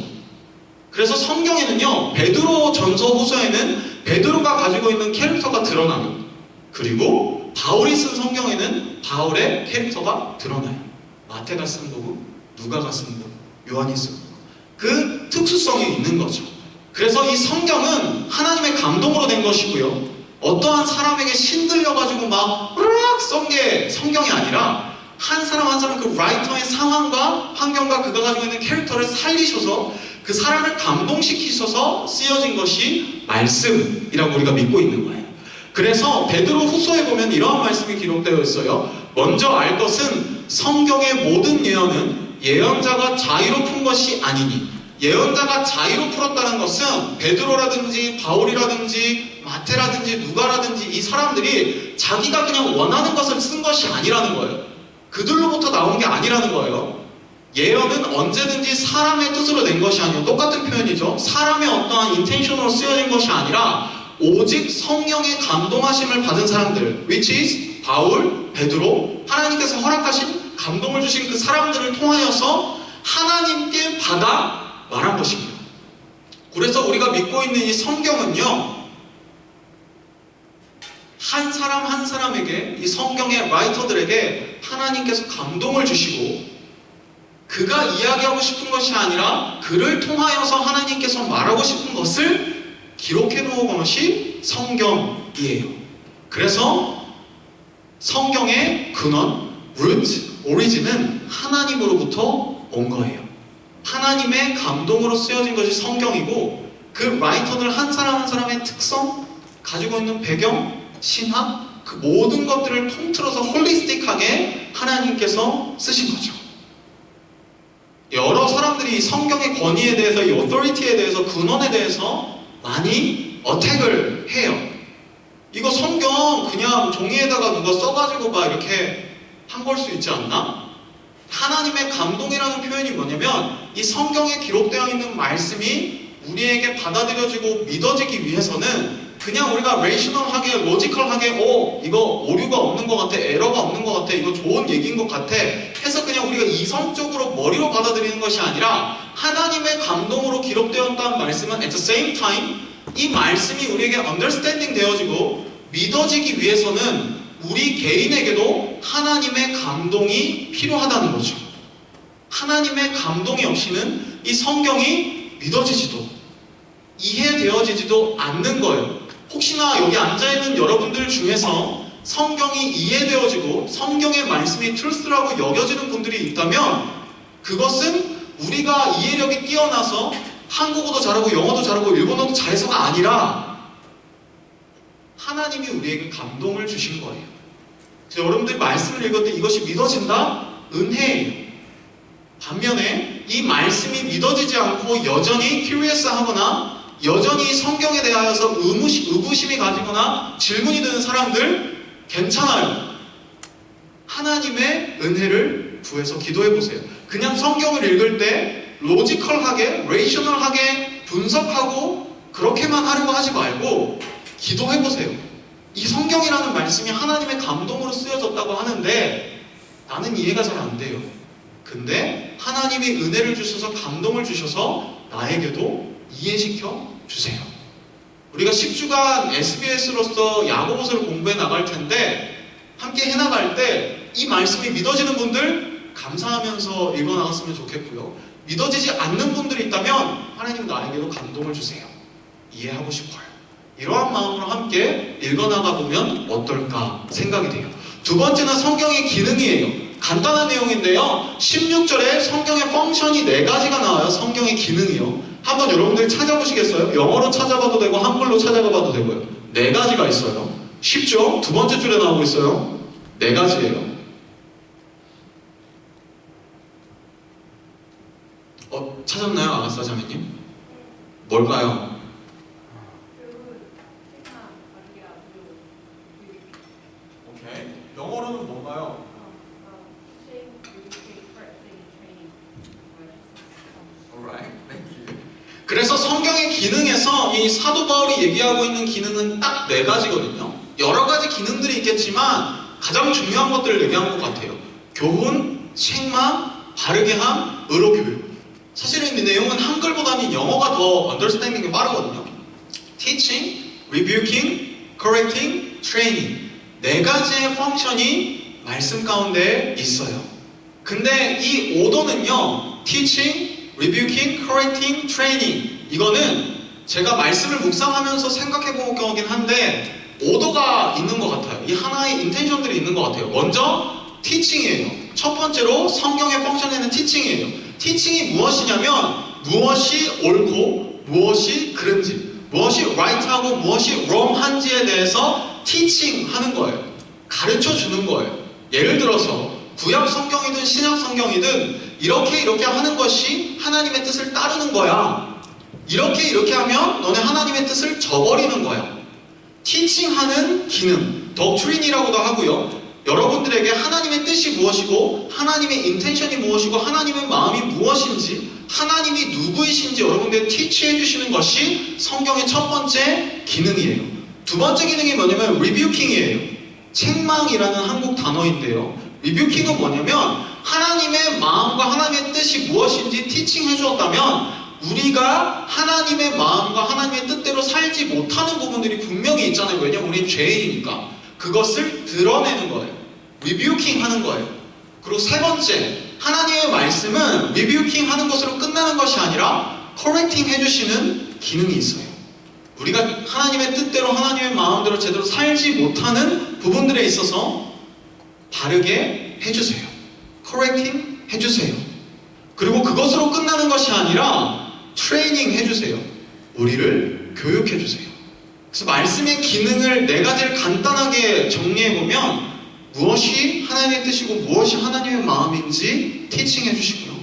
그래서 성경에는요, 베드로 전서 후서에는 베드로가 가지고 있는 캐릭터가 드러나요. 그리고 바울이 쓴 성경에는 바울의 캐릭터가 드러나요. 마태가 쓴 거고, 누가가 쓴 거고, 요한이 쓴 거고. 그 특수성이 있는 거죠. 그래서 이 성경은 하나님의 감동으로 된 것이고요. 어떠한 사람에게 신들려가지고 막 으악 썬 게 성경이 아니라 한 사람 한 사람 그 라이터의 상황과 환경과 그가 가지고 있는 캐릭터를 살리셔서 그 사람을 감동시키셔서 쓰여진 것이 말씀이라고 우리가 믿고 있는 거예요. 그래서 베드로 후서에 보면 이러한 말씀이 기록되어 있어요. 먼저 알 것은 성경의 모든 예언은 예언자가 자의로 푼 것이 아니니, 예언자가 자의로 풀었다는 것은 베드로라든지 바울이라든지 마태라든지 누가라든지 이 사람들이 자기가 그냥 원하는 것을 쓴 것이 아니라는 거예요. 그들로부터 나온 게 아니라는 거예요. 예언은 언제든지 사람의 뜻으로 낸 것이 아니고, 똑같은 표현이죠. 사람의 어떠한 인텐션으로 쓰여진 것이 아니라 오직 성령의 감동하심을 받은 사람들, which is 바울, 베드로, 하나님께서 허락하신 감동을 주신 그 사람들을 통하여서 하나님께 받아 말한 것입니다. 그래서 우리가 믿고 있는 이 성경은요, 한 사람 한 사람에게, 이 성경의 라이터들에게 하나님께서 감동을 주시고 그가 이야기하고 싶은 것이 아니라 그를 통하여서 하나님께서 말하고 싶은 것을 기록해 놓은 것이 성경이에요. 그래서 성경의 근원, root, 오리진은 하나님으로부터 온 거예요. 하나님의 감동으로 쓰여진 것이 성경이고, 그 라이터들 한 사람 한 사람의 특성, 가지고 있는 배경, 신학, 그 모든 것들을 통틀어서 홀리스틱하게 하나님께서 쓰신 거죠. 여러 사람들이 성경의 권위에 대해서, 이 authority에 대해서, 근원에 대해서 많이 어택을 해요. 이거 성경 그냥 종이에다가 누가 써가지고 막 이렇게 한 걸 수 있지 않나? 하나님의 감동이라는 표현이 뭐냐면, 이 성경에 기록되어 있는 말씀이 우리에게 받아들여지고 믿어지기 위해서는 그냥 우리가 레이셔널하게, 로지컬하게 이거 오류가 없는 것 같아, 에러가 없는 것 같아, 이거 좋은 얘기인 것 같아 해서 그냥 우리가 이성적으로 머리로 받아들이는 것이 아니라, 하나님의 감동으로 기록되었다는 말씀은 at the same time 이 말씀이 우리에게 understanding 되어지고 믿어지기 위해서는 우리 개인에게도 하나님의 감동이 필요하다는 거죠. 하나님의 감동이 없이는 이 성경이 믿어지지도 이해되어지지도 않는 거예요. 혹시나 여기 앉아있는 여러분들 중에서 성경이 이해되어지고 성경의 말씀이 트루스라고 여겨지는 분들이 있다면, 그것은 우리가 이해력이 뛰어나서 한국어도 잘하고 영어도 잘하고 일본어도 잘해서가 아니라 하나님이 우리에게 감동을 주신 거예요. 여러분들이 말씀을 읽을 때 이것이 믿어진다? 은혜예요. 반면에 이 말씀이 믿어지지 않고 여전히 curious 하거나 여전히 성경에 대하여서 의구심이 가지거나 질문이 드는 사람들, 괜찮아요. 하나님의 은혜를 구해서 기도해 보세요. 그냥 성경을 읽을 때 로지컬하게, 레이셔널하게 분석하고 그렇게만 하려고 하지 말고 기도해 보세요. 이 성경이라는 말씀이 하나님의 감동으로 쓰여졌다고 하는데 나는 이해가 잘 안 돼요. 근데 하나님이 은혜를 주셔서 감동을 주셔서 나에게도 이해시켜 주세요. 우리가 10주간 SBS로서 야고보서를 공부해 나갈 텐데, 함께 해나갈 때 이 말씀이 믿어지는 분들 감사하면서 읽어 나갔으면 좋겠고요. 믿어지지 않는 분들이 있다면 하나님 나에게도 감동을 주세요. 이해하고 싶어요. 이러한 마음으로 함께 읽어 나가 보면 어떨까 생각이 돼요. 두 번째는 성경의 기능이에요. 간단한 내용인데요. 16절에 성경의 펑션이 4가지가 나와요. 성경의 기능이요. 한번 여러분들 찾아보시겠어요? 영어로 찾아봐도 되고 한글로 찾아봐도 되고요. 4가지가 있어요. 쉽죠? 두 번째 줄에 나오고 있어요. 4가지예요. 찾았나요? 아가사 자매님? 뭘까요? 오케이. 영어로는 뭔가요? Alright, thank you. 그래서 성경의 기능에서 이 사도 바울이 얘기하고 있는 기능은 딱 4가지거든요. 여러 가지 기능들이 있겠지만 가장 중요한 것들을 얘기한 것 같아요. 교훈, 책망, 바르게 함, 의로 교육. 사실은 이 내용은 한글보다는 영어가 더 understanding이 빠르거든요. Teaching, rebuking, correcting, training. 4가지의 펑션이 말씀 가운데 있어요. 근데 이 오더는요, teaching, rebuking, correcting, training. 이거는 제가 말씀을 묵상하면서 생각해본 거긴 한데 오더가 있는 것 같아요. 이 하나의 인텐션들이 있는 것 같아요. 먼저 teaching이에요. 첫 번째로 성경의 펑션에는 teaching이에요. teaching이 무엇이냐면 무엇이 옳고 무엇이 그른지, 무엇이 right하고 무엇이 wrong한지에 대해서 teaching하는 거예요. 가르쳐 주는 거예요. 예를 들어서 구약 성경이든 신약 성경이든 이렇게 하는 것이 하나님의 뜻을 따르는 거야. 이렇게 하면 너네 하나님의 뜻을 저버리는 거야. 티칭하는 기능, doctrine이라고도 하고요. 여러분들에게 하나님의 뜻이 무엇이고 하나님의 인텐션이 무엇이고 하나님의 마음이 무엇인지 하나님이 누구이신지 여러분들에게 티치해 주시는 것이 성경의 첫 번째 기능이에요. 두 번째 기능이 뭐냐면 rebuking이에요. 책망이라는 한국 단어인데요. rebuking은 뭐냐면 하나님의 마음과 하나님의 뜻이 무엇인지 티칭해 주었다면 우리가 하나님의 마음과 하나님의 뜻대로 살지 못하는 부분들이 분명히 있잖아요. 왜냐면 우리는 죄인이니까. 그것을 드러내는 거예요. 리뷰킹 하는 거예요. 그리고 세 번째, 하나님의 말씀은 리뷰킹 하는 것으로 끝나는 것이 아니라 커렉팅 해주시는 기능이 있어요. 우리가 하나님의 뜻대로 하나님의 마음대로 제대로 살지 못하는 부분들에 있어서 바르게 해주세요. 커렉팅 해주세요. 그리고 그것으로 끝나는 것이 아니라 트레이닝 해주세요. 우리를 교육해주세요. 그래서 말씀의 기능을 4가지를 간단하게 정리해보면 무엇이 하나님의 뜻이고 무엇이 하나님의 마음인지 티칭해 주시고요.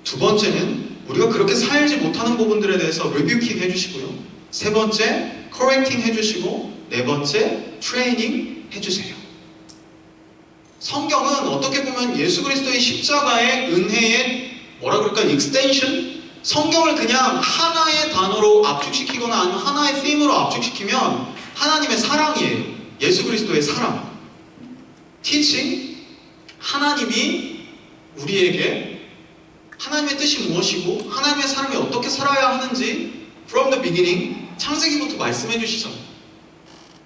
두 번째는 우리가 그렇게 살지 못하는 부분들에 대해서 리뷰킹 해주시고요. 세 번째, 커렉팅 해주시고 네 번째, 트레이닝 해주세요. 성경은 어떻게 보면 예수 그리스도의 십자가의 은혜의 뭐라 그럴까? 익스텐션? 성경을 그냥 하나의 단어로 압축시키거나 아니면 하나의 팀으로 압축시키면 하나님의 사랑이에요. 예수 그리스도의 사랑. 티칭, 하나님이 우리에게 하나님의 뜻이 무엇이고 하나님의 사람이 어떻게 살아야 하는지 from the beginning, 창세기부터 말씀해 주시잖아요.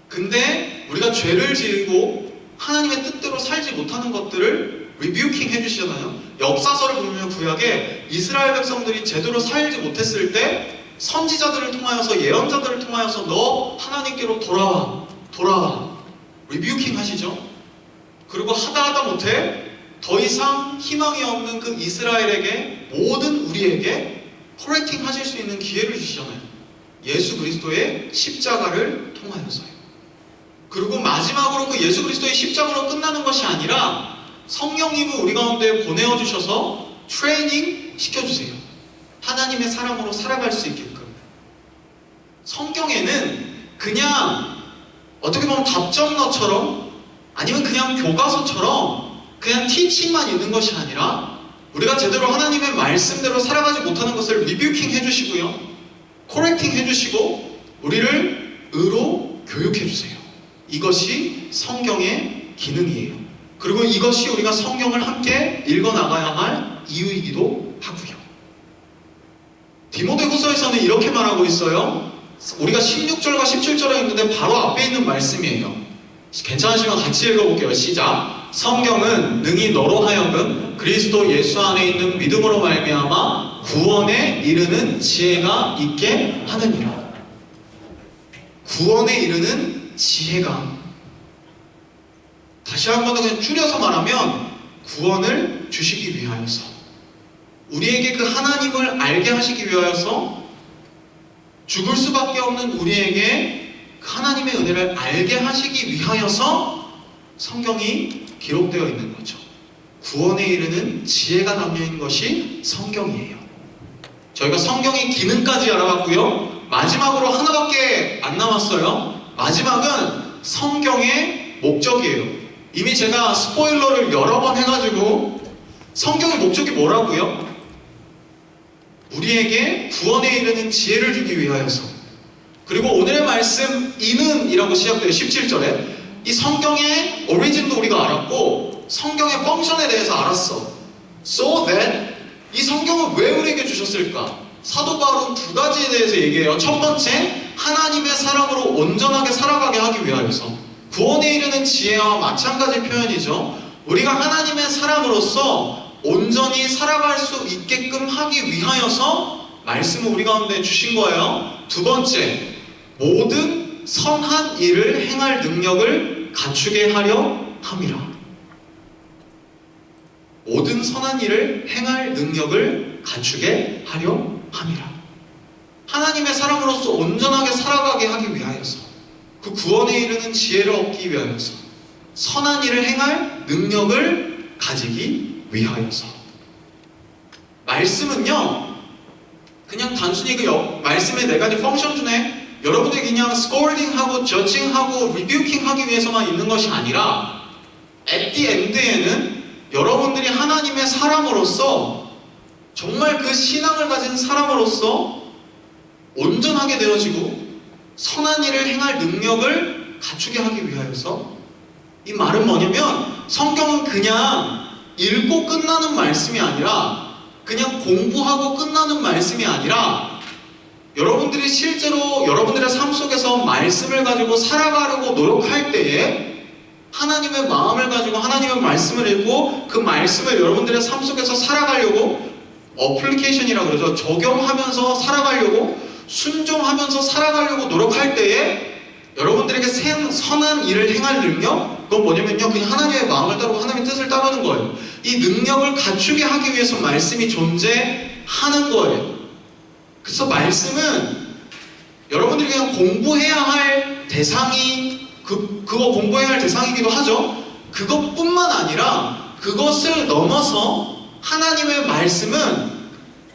근데 우리가 죄를 지으고 하나님의 뜻대로 살지 못하는 것들을 리뷰킹 해주시잖아요. 역사서를 보면 구약에 이스라엘 백성들이 제대로 살지 못했을 때 선지자들을 통하여서 예언자들을 통하여서 너 하나님께로 돌아와 리뷰킹 하시죠. 그리고 하다 못해 더 이상 희망이 없는 그 이스라엘에게 모든 우리에게 커렉팅 하실 수 있는 기회를 주시잖아요. 예수 그리스도의 십자가를 통하여서요. 그리고 마지막으로 그 예수 그리스도의 십자가로 끝나는 것이 아니라 성령님을 우리 가운데 보내어 주셔서 트레이닝 시켜주세요. 하나님의 사람으로 살아갈 수 있게끔. 성경에는 그냥 어떻게 보면 답정너처럼 아니면 그냥 교과서처럼 그냥 티칭만 있는 것이 아니라 우리가 제대로 하나님의 말씀대로 살아가지 못하는 것을 리뷰킹 해주시고요. 코렉팅 해주시고 우리를 의로 교육해주세요. 이것이 성경의 기능이에요. 그리고 이것이 우리가 성경을 함께 읽어나가야 할 이유이기도 하고요. 디모데후서에서는 이렇게 말하고 있어요. 우리가 16절과 17절에 있는데 바로 앞에 있는 말씀이에요. 괜찮으시면 같이 읽어볼게요. 시작. 성경은 능히 너로 하여금 그리스도 예수 안에 있는 믿음으로 말미암아 구원에 이르는 지혜가 있게 하느니라. 구원에 이르는 지혜가. 다시 한 번 더 그냥 줄여서 말하면 구원을 주시기 위하여서, 우리에게 그 하나님을 알게 하시기 위하여서, 죽을 수밖에 없는 우리에게 그 하나님의 은혜를 알게 하시기 위하여서 성경이 기록되어 있는 거죠. 구원에 이르는 지혜가 담겨있는 것이 성경이에요. 저희가 성경의 기능까지 알아봤고요. 마지막으로 하나밖에 안 남았어요. 마지막은 성경의 목적이에요. 이미 제가 스포일러를 여러 번 해가지고 성경의 목적이 뭐라고요? 우리에게 구원에 이르는 지혜를 주기 위하여서. 그리고 오늘의 말씀 이는이라고 시작돼요. 17절에 이 성경의 오리진도 우리가 알았고 성경의 펑션에 대해서 알았어. So that 이 성경을 왜 우리에게 주셨을까? 사도 바울은 두 가지에 대해서 얘기해요. 첫 번째, 하나님의 사람으로 온전하게 살아가게 하기 위하여서. 구원에 이르는 지혜와 마찬가지 표현이죠. 우리가 하나님의 사람으로서 온전히 살아갈 수 있게끔 하기 위하여서 말씀을 우리 가운데 주신 거예요. 두 번째, 모든 선한 일을 행할 능력을 갖추게 하려 함이라. 모든 선한 일을 행할 능력을 갖추게 하려 함이라. 하나님의 사람으로서 온전하게 살아가게 하기 위하여서, 그 구원에 이르는 지혜를 얻기 위하여서, 선한 일을 행할 능력을 가지기 위하여서. 말씀은요, 그냥 단순히 그 말씀의 네 가지 펑션 중에 여러분들이 그냥 스콜딩하고 저칭하고 리뷰킹하기 위해서만 있는 것이 아니라 at the end에는 여러분들이 하나님의 사람으로서, 정말 그 신앙을 가진 사람으로서 온전하게 되어지고 선한 일을 행할 능력을 갖추게 하기 위하여서. 이 말은 뭐냐면, 성경은 그냥 읽고 끝나는 말씀이 아니라, 그냥 공부하고 끝나는 말씀이 아니라, 여러분들이 실제로 여러분들의 삶 속에서 말씀을 가지고 살아가려고 노력할 때에 하나님의 마음을 가지고 하나님의 말씀을 읽고 그 말씀을 여러분들의 삶 속에서 살아가려고, 어플리케이션이라고 그러죠. 적용하면서 살아가려고, 순종하면서 살아가려고 노력할 때에 여러분들에게 선한 일을 행할 능력, 그건 뭐냐면요, 그냥 하나님의 마음을 따르고 하나님의 뜻을 따르는 거예요. 이 능력을 갖추게 하기 위해서 말씀이 존재하는 거예요. 그래서 말씀은 여러분들이 그냥 공부해야 할 대상이 그거 공부해야 할 대상이기도 하죠. 그것뿐만 아니라 그것을 넘어서 하나님의 말씀은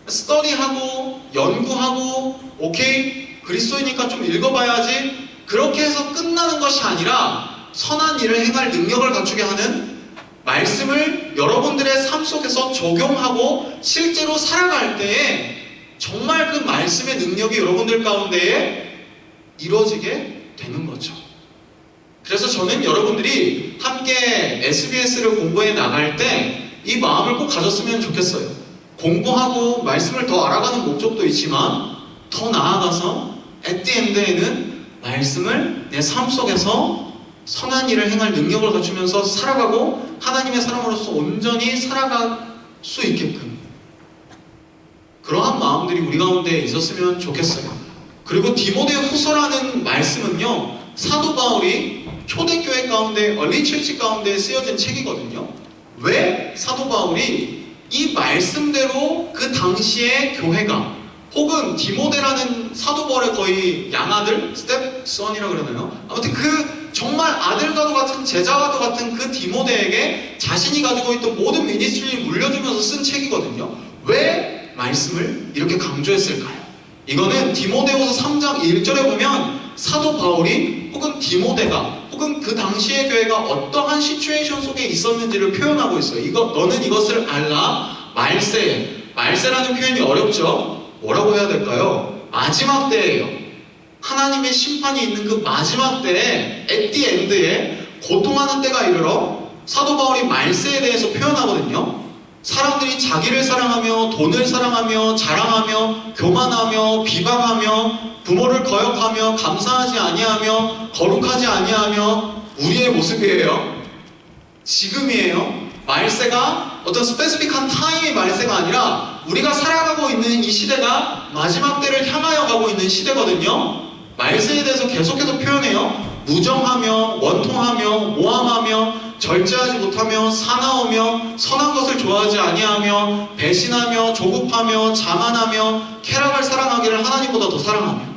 스터디하고 연구하고, 오케이, 그리스도이니까 좀 읽어봐야지, 그렇게 해서 끝나는 것이 아니라 선한 일을 행할 능력을 갖추게 하는, 말씀을 여러분들의 삶 속에서 적용하고 실제로 살아갈 때에 정말 그 말씀의 능력이 여러분들 가운데에 이루어지게 되는 거죠. 그래서 저는 여러분들이 함께 SBS를 공부해 나갈 때 이 마음을 꼭 가졌으면 좋겠어요. 공부하고 말씀을 더 알아가는 목적도 있지만, 더 나아가서 at the end에는 말씀을 내 삶 속에서 선한 일을 행할 능력을 갖추면서 살아가고 하나님의 사람으로서 온전히 살아갈 수 있게끔, 그러한 마음들이 우리 가운데 있었으면 좋겠어요. 그리고 디모데후서라는 말씀은요, 사도 바울이 초대교회 가운데, 얼리처치 가운데 쓰여진 책이거든요. 왜 사도 바울이 이 말씀대로 그 당시의 교회가, 혹은 디모데라는 사도 바울의 거의 양아들, 스텝선이라고 그러나요? 아무튼 그 정말 아들과도 같은, 제자와도 같은 그 디모데에게 자신이 가지고 있던 모든 미니스트리를 물려주면서 쓴 책이거든요. 왜 말씀을 이렇게 강조했을까요? 이거는 디모데후서 3장 1절에 보면 사도 바울이, 혹은 디모데가, 혹은 그 당시의 교회가 어떠한 시츄에이션 속에 있었는지를 표현하고 있어요. 너는 이것을 알라. 말세라는 표현이 어렵죠? 뭐라고 해야 될까요? 마지막 때예요. 하나님의 심판이 있는 그 마지막 때에, at the end에 고통하는 때가 이르러 사도 바울이 말세에 대해서 표현하거든요. 사람들이 자기를 사랑하며 돈을 사랑하며 자랑하며 교만하며 비방하며 부모를 거역하며 감사하지 아니하며 거룩하지 아니하며, 우리의 모습이에요. 지금이에요. 말세가 어떤 스페시픽한 타임의 말세가 아니라 우리가 살아가고 있는 이 시대가 마지막 때를 향하여 가고 있는 시대거든요. 말세에 대해서 계속해서 표현해요. 무정하며 원통하며 모함하며 절제하지 못하며 사나우며 선한 것을 좋아하지 아니하며 배신하며 조급하며 자만하며 쾌락을 사랑하기를 하나님보다 더 사랑하며.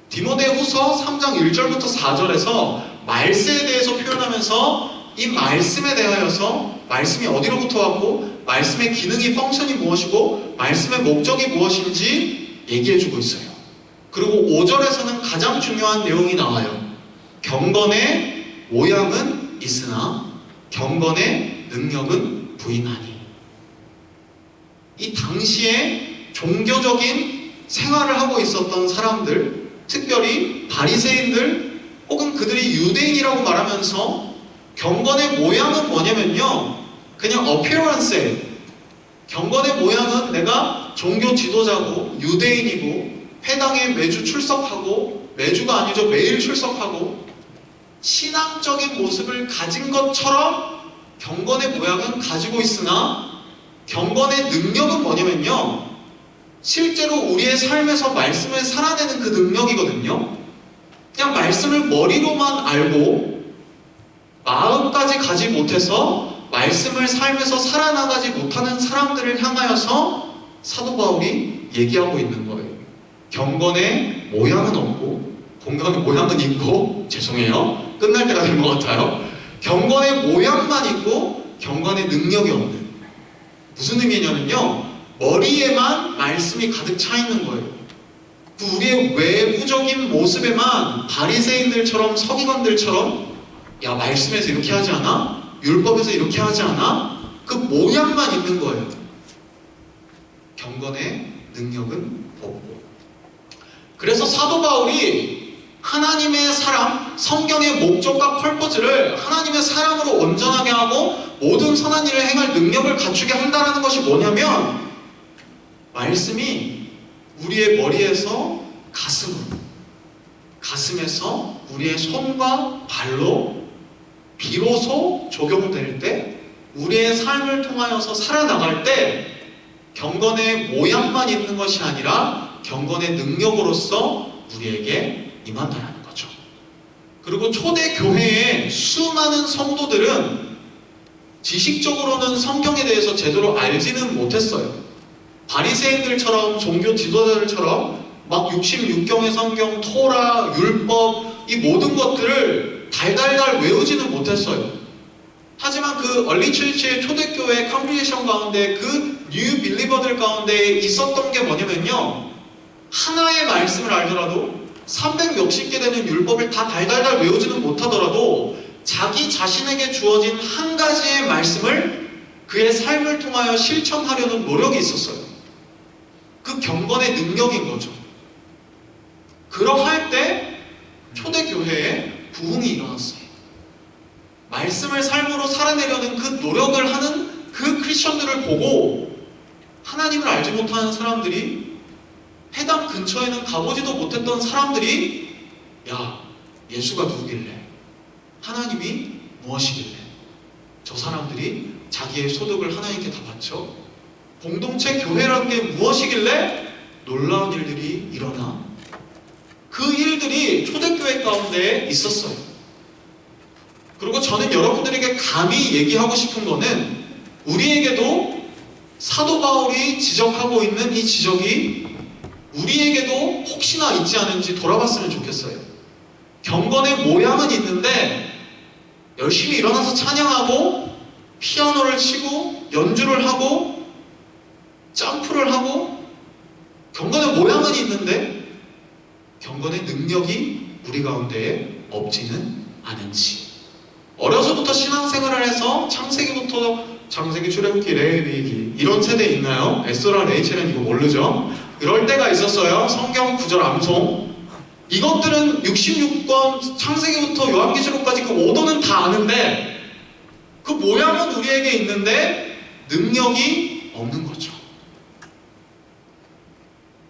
디모데후서 3장 1절부터 4절에서 말세에 대해서 표현하면서 이 말씀에 대하여서 말씀이 어디로부터 왔고 말씀의 기능이 펑션이 무엇이고 말씀의 목적이 무엇인지 얘기해주고 있어요. 그리고 5절에서는 가장 중요한 내용이 나와요. 경건의 모양은 있으나 경건의 능력은 부인하니. 이 당시에 종교적인 생활을 하고 있었던 사람들, 특별히 바리새인들 혹은 그들이 유대인이라고 말하면서 경건의 모양은 뭐냐면요, 그냥 appearance예요. 경건의 모양은 내가 종교 지도자고 유대인이고 회당에 매주 출석하고, 매주가 아니죠, 매일 출석하고 신앙적인 모습을 가진 것처럼 경건의 모양은 가지고 있으나 경건의 능력은 뭐냐면요, 실제로 우리의 삶에서 말씀을 살아내는 그 능력이거든요. 그냥 말씀을 머리로만 알고 마음까지 가지 못해서 말씀을 삶에서 살아나가지 못하는 사람들을 향하여서 사도 바울이 얘기하고 있는 거예요. 경건의 모양은 없고 공건의 모양은 있고, 죄송해요, 끝날 때가 된 것 같아요. 경건의 모양만 있고 경건의 능력이 없는. 무슨 의미냐면요, 머리에만 말씀이 가득 차 있는 거예요. 그 우리의 외부적인 모습에만 바리새인들처럼 서기관들처럼 야, 말씀에서 이렇게 하지 않아? 율법에서 이렇게 하지 않아? 그 모양만 있는 거예요. 경건의 능력은 없고. 그래서 사도 바울이 하나님의 사람, 성경의 목적과 펄포즈를 하나님의 사람으로 온전하게 하고 모든 선한 일을 행할 능력을 갖추게 한다는 것이 뭐냐면, 말씀이 우리의 머리에서 가슴으로, 가슴에서 우리의 손과 발로 비로소 적용될 때, 우리의 삶을 통하여서 살아나갈 때 경건의 모양만 있는 것이 아니라 경건의 능력으로서 우리에게 임한다는 거죠. 그리고 초대 교회의 수많은 성도들은 지식적으로는 성경에 대해서 제대로 알지는 못했어요. 바리새인들처럼 종교 지도자들처럼 막 66경의 성경, 토라, 율법, 이 모든 것들을 달달달 외우지는 못했어요. 하지만 그 얼리처치의 초대교회 컨그레이션 가운데, 그 뉴 빌리버들 가운데 있었던 게 뭐냐면요, 하나의 말씀을 알더라도 300 몇십 개 되는 율법을 다 달달달 외우지는 못하더라도 자기 자신에게 주어진 한 가지의 말씀을 그의 삶을 통하여 실천하려는 노력이 있었어요. 그 경건의 능력인 거죠. 그러할 때 초대교회에 부흥이 일어났어요. 말씀을 삶으로 살아내려는 그 노력을 하는 그 크리스천들을 보고 하나님을 알지 못하는 사람들이, 회당 근처에는 가보지도 못했던 사람들이, 야, 예수가 누구길래? 하나님이 무엇이길래? 저 사람들이 자기의 소득을 하나님께 다 바쳐? 공동체 교회라는 게 무엇이길래 놀라운 일들이 일어나? 그 일들이 초대교회 가운데 있었어요. 그리고 저는 여러분들에게 감히 얘기하고 싶은 거는, 우리에게도 사도 바울이 지적하고 있는 이 지적이 우리에게도 혹시나 있지 않은지 돌아봤으면 좋겠어요. 경건의 모양은 있는데 열심히 일어나서 찬양하고 피아노를 치고 연주를 하고 점프를 하고 경건의 모양은 있는데 경건의 능력이 우리 가운데에 없지는 않은지. 어려서부터 신앙생활을 해서 창세기부터 창세기, 출애굽기, 레위기 이런 세대 있나요? 에스더랑 레이첼은 이거 모르죠? 그럴 때가 있었어요. 성경 구절 암송. 이것들은 66권 창세기부터 요한계시록까지 그 오더는 다 아는데 그 모양은 우리에게 있는데 능력이 없는 거죠.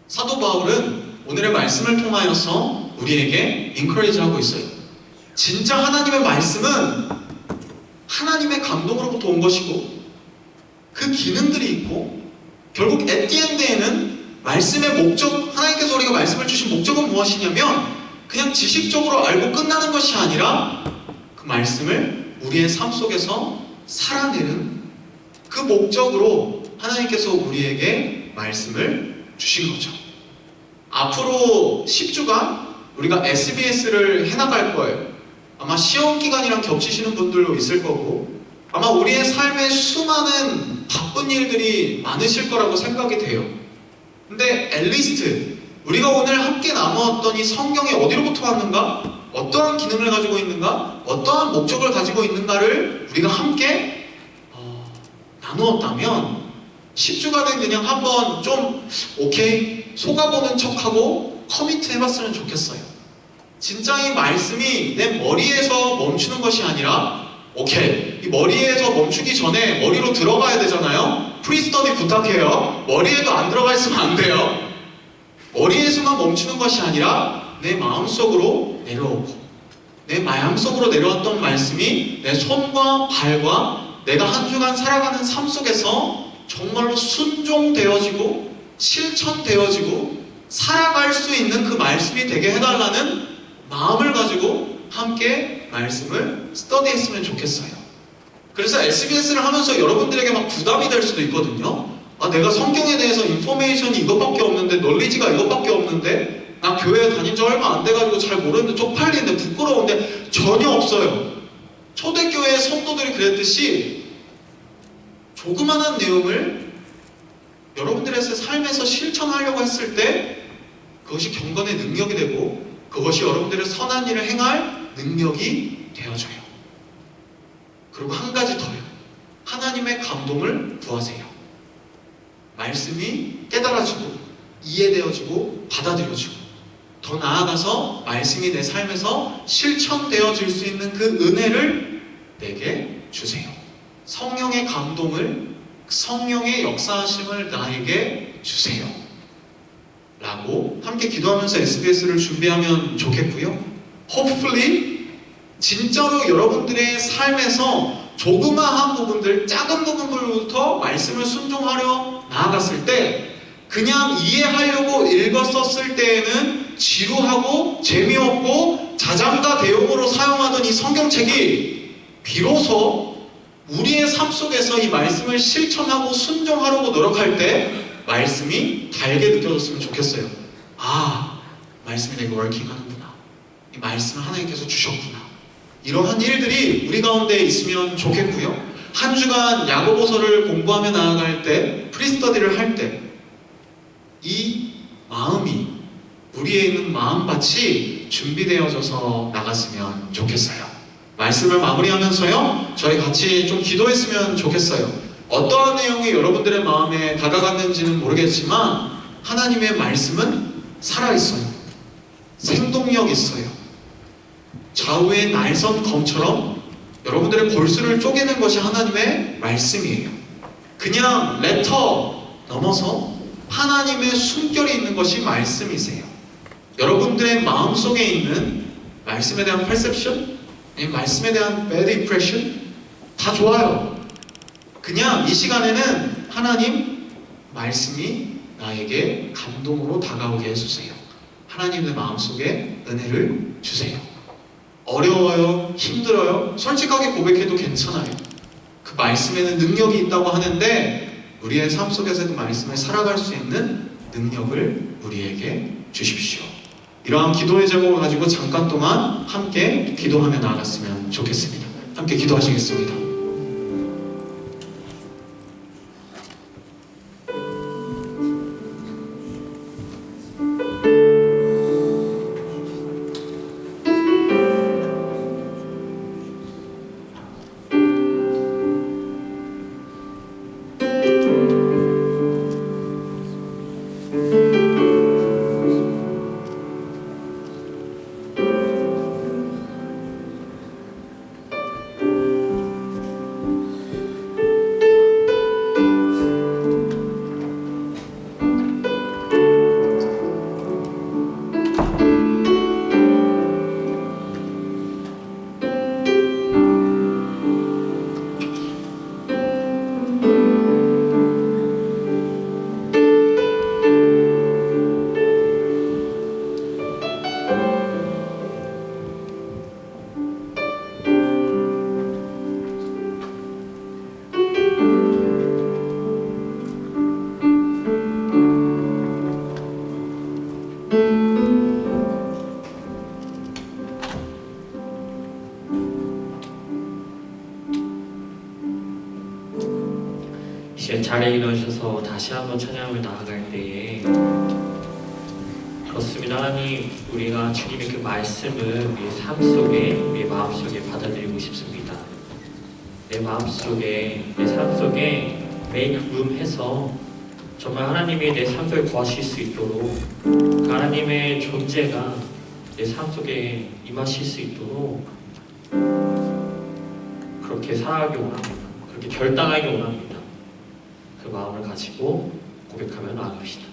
사도 바울은 오늘의 말씀을 통하여서 우리에게 인커리지 하고 있어요. 진짜 하나님의 말씀은 하나님의 감동으로부터 온 것이고 그 기능들이 있고, 결국 at the end에는 말씀의 목적, 하나님께서 우리가 말씀을 주신 목적은 무엇이냐면 그냥 지식적으로 알고 끝나는 것이 아니라 그 말씀을 우리의 삶 속에서 살아내는 그 목적으로 하나님께서 우리에게 말씀을 주신 거죠. 앞으로 10주간 우리가 SBS를 해나갈 거예요. 아마 시험 기간이랑 겹치시는 분들도 있을 거고 아마 우리의 삶에 수많은 바쁜 일들이 많으실 거라고 생각이 돼요. 근데 앨리스트 우리가 오늘 함께 나누었던 이 성경이 어디로부터 왔는가? 어떠한 기능을 가지고 있는가? 어떠한 목적을 가지고 있는가를 우리가 함께 나누었다면 10주간은 그냥 한번 좀 오케이 속아보는 척하고 커미트 해봤으면 좋겠어요. 진짜 이 말씀이 내 머리에서 멈추는 것이 아니라 오케이 이 머리에서 멈추기 전에 머리로 들어가야 되잖아요. 프리스터디 부탁해요. 머리에도 안 들어가 있으면 안 돼요. 머리에서만 멈추는 것이 아니라 내 마음속으로 내려오고 내 마음속으로 내려왔던 말씀이 내 손과 발과 내가 한 주간 살아가는 삶 속에서 정말로 순종되어지고 실천되어지고 살아갈 수 있는 그 말씀이 되게 해달라는 마음을 가지고 함께 말씀을 스터디했으면 좋겠어요. 그래서 SBS를 하면서 여러분들에게 막 부담이 될 수도 있거든요. 아, 내가 성경에 대해서 인포메이션이 이것밖에 없는데 널리지가 이것밖에 없는데 나 교회 다닌 지 얼마 안 돼가지고 잘 모르는데 쪽팔리는데 부끄러운데 전혀 없어요. 초대교회 성도들이 그랬듯이 조그만한 내용을 여러분들의 삶에서 실천하려고 했을 때 그것이 경건의 능력이 되고 그것이 여러분들의 선한 일을 행할 능력이 되어져요. 그리고 한 가지 더요. 하나님의 감동을 구하세요. 말씀이 깨달아지고 이해되어지고 받아들여지고 더 나아가서 말씀이 내 삶에서 실천되어질 수 있는 그 은혜를 내게 주세요. 성령의 감동을 성령의 역사하심을 나에게 주세요. 라고 함께 기도하면서 SBS를 준비하면 좋겠고요. Hopefully 진짜로 여러분들의 삶에서 조그마한 부분들, 작은 부분들부터 말씀을 순종하려 나아갔을 때 그냥 이해하려고 읽었었을 때에는 지루하고 재미없고 자장가 대용으로 사용하던 이 성경책이 비로소 우리의 삶 속에서 이 말씀을 실천하고 순종하려고 노력할 때 말씀이 달게 느껴졌으면 좋겠어요. 아, 말씀이 내게 워킹하는구나. 이 말씀을 하나님께서 주셨구나. 이러한 일들이 우리 가운데 있으면 좋겠고요. 한 주간 야고보서를 공부하며 나아갈 때, 프리스터디를 할 때 이 마음이 우리에 있는 마음밭이 준비되어져서 나갔으면 좋겠어요. 말씀을 마무리하면서요, 저희 같이 좀 기도했으면 좋겠어요. 어떠한 내용이 여러분들의 마음에 다가갔는지는 모르겠지만 하나님의 말씀은 살아있어요. 생동력 있어요. 좌우의 날선 검처럼 여러분들의 골수를 쪼개는 것이 하나님의 말씀이에요. 그냥 레터 넘어서 하나님의 숨결이 있는 것이 말씀이세요. 여러분들의 마음속에 있는 말씀에 대한 perception, 말씀에 대한 bad impression 다 좋아요. 그냥 이 시간에는 하나님 말씀이 나에게 감동으로 다가오게 해주세요. 하나님의 마음속에 은혜를 주세요. 어려워요, 힘들어요, 솔직하게 고백해도 괜찮아요. 그 말씀에는 능력이 있다고 하는데 우리의 삶 속에서 그 말씀을 살아갈 수 있는 능력을 우리에게 주십시오. 이러한 기도의 제목을 가지고 잠깐 동안 함께 기도하며 나아갔으면 좋겠습니다. 함께 기도하시겠습니다. 이제 자리에 일어나셔서 다시 한번 찬양을 나아갈 때에 그렇습니다. 하나님, 우리가 주님의 그 말씀을 우리의 삶 속에, 우리의 마음 속에 받아들이고 싶습니다. 내 마음 속에, 내 삶 속에 make room 해서 정말 하나님이 내 삶 속에 거하실 수 있도록 그 하나님의 존재가 내 삶 속에 임하실 수 있도록 그렇게 살아가기 원합니다. 그렇게 결단하기 원합니다. 그 마음을 가지고 고백하며 나아갑시다.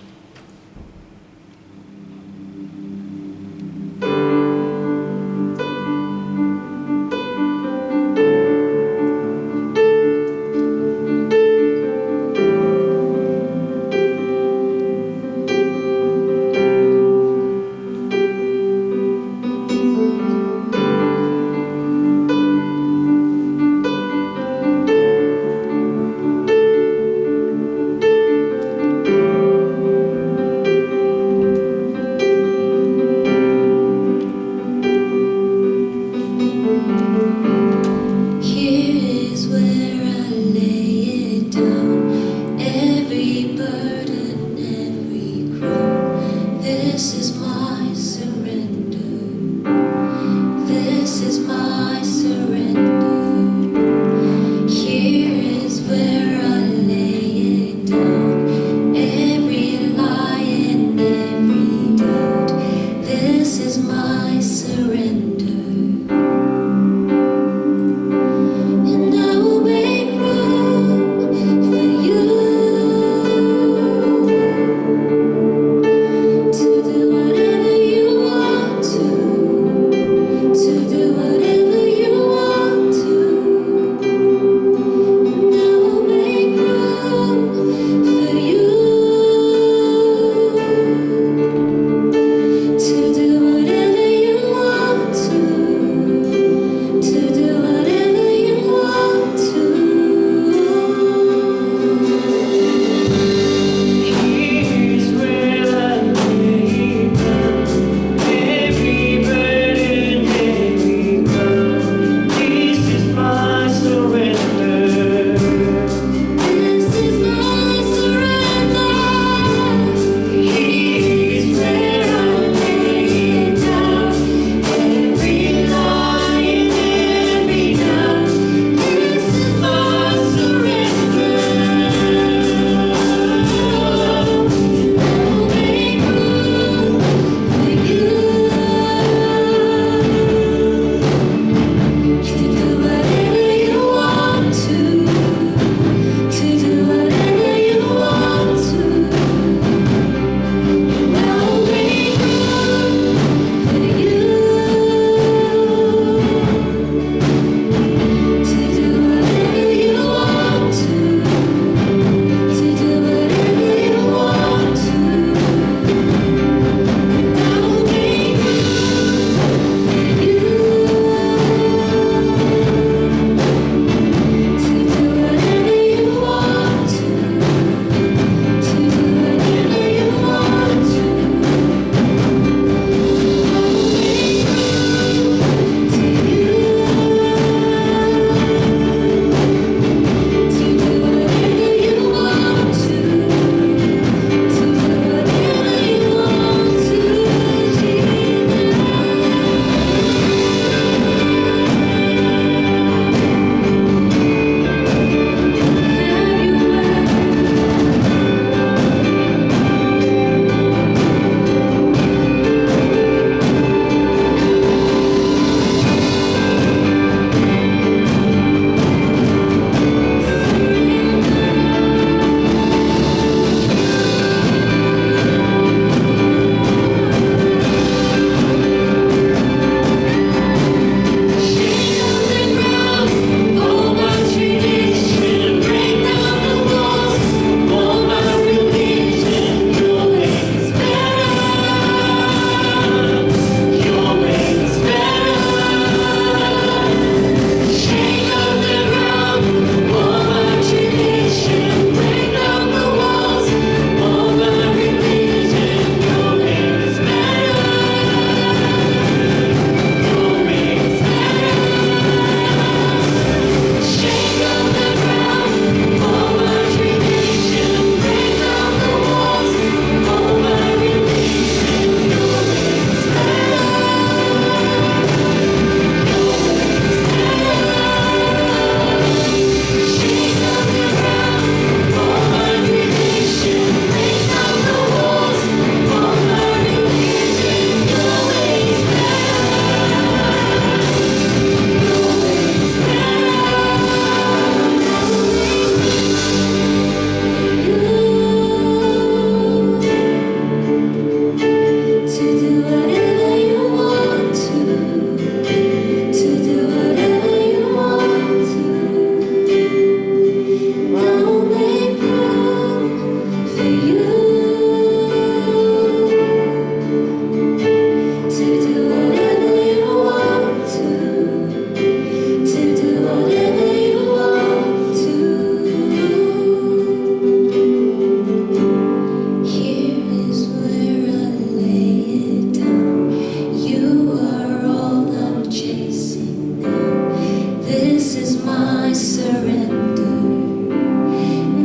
surrender.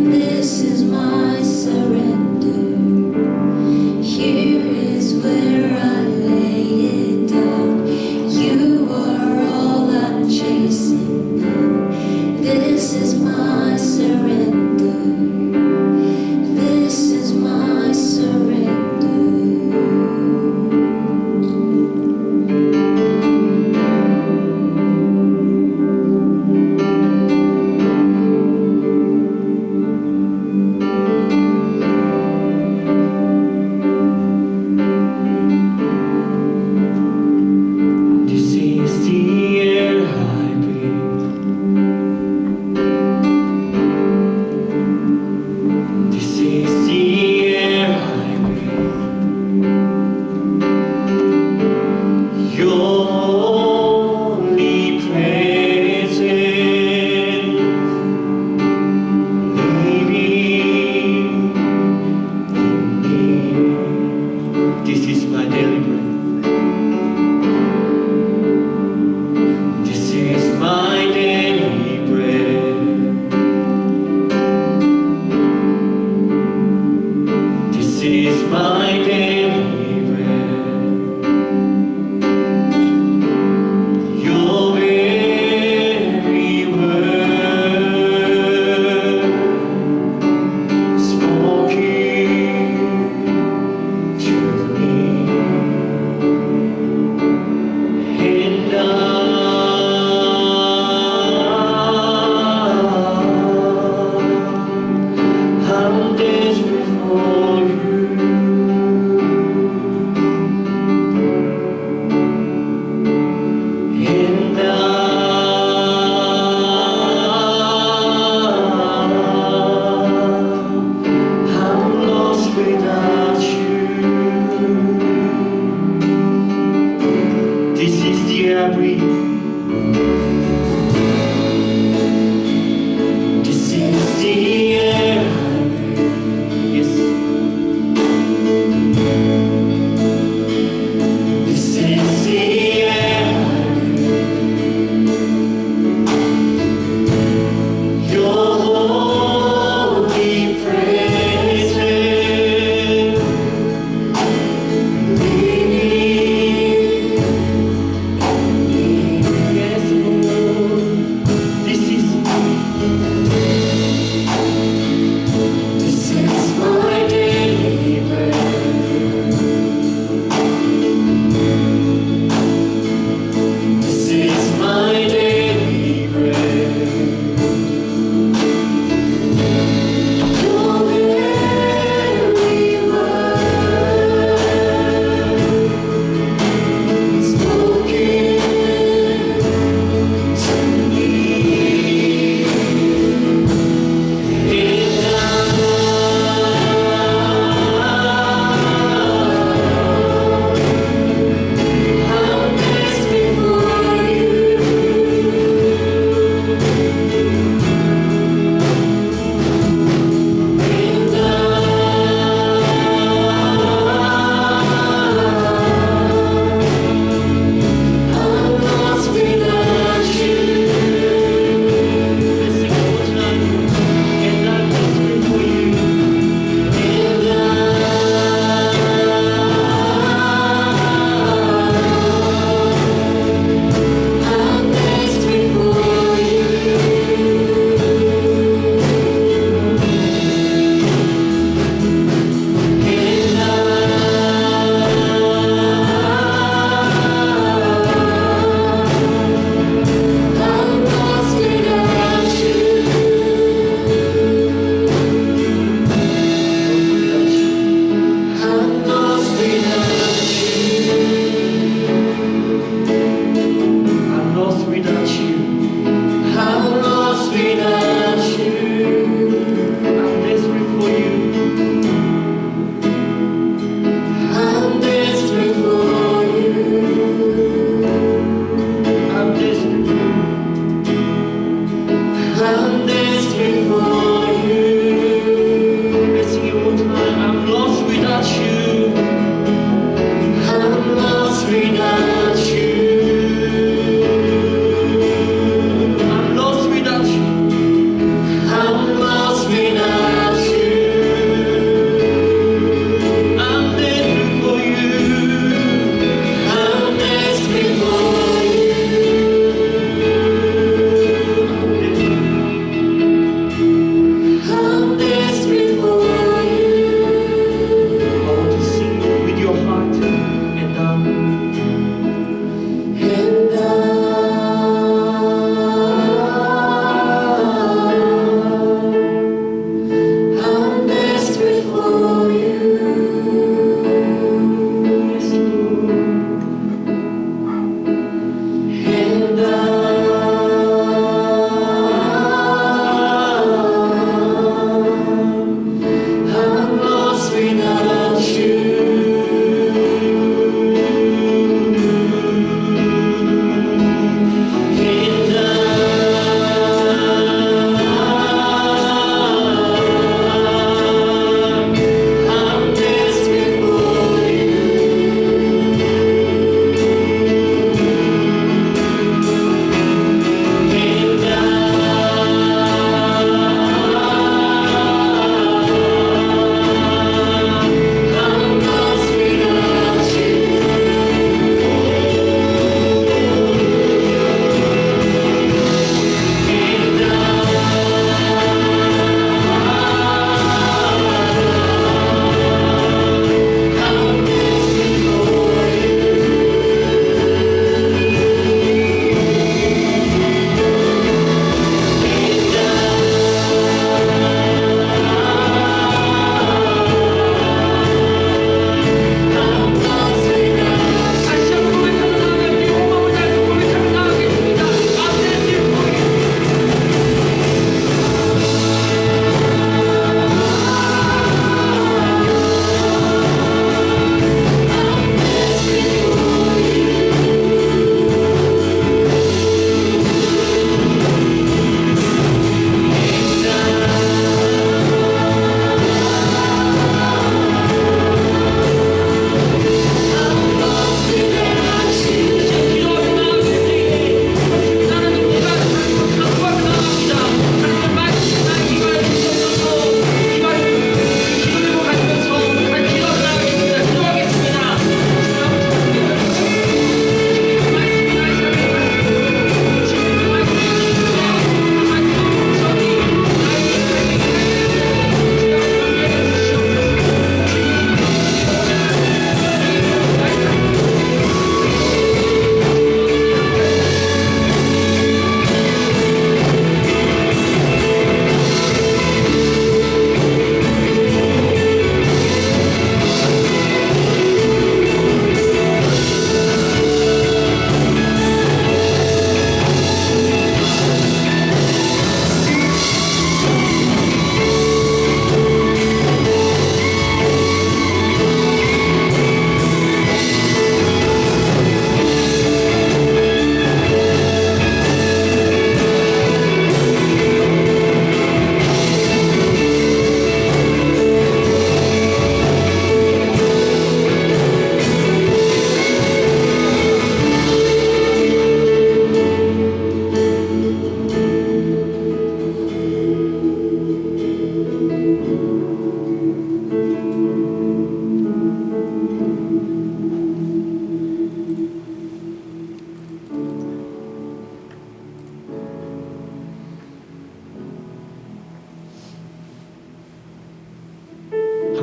This is my surrender. Here is where I lay it down. You are all I'm chasing now. This is my surrender. This is my surrender.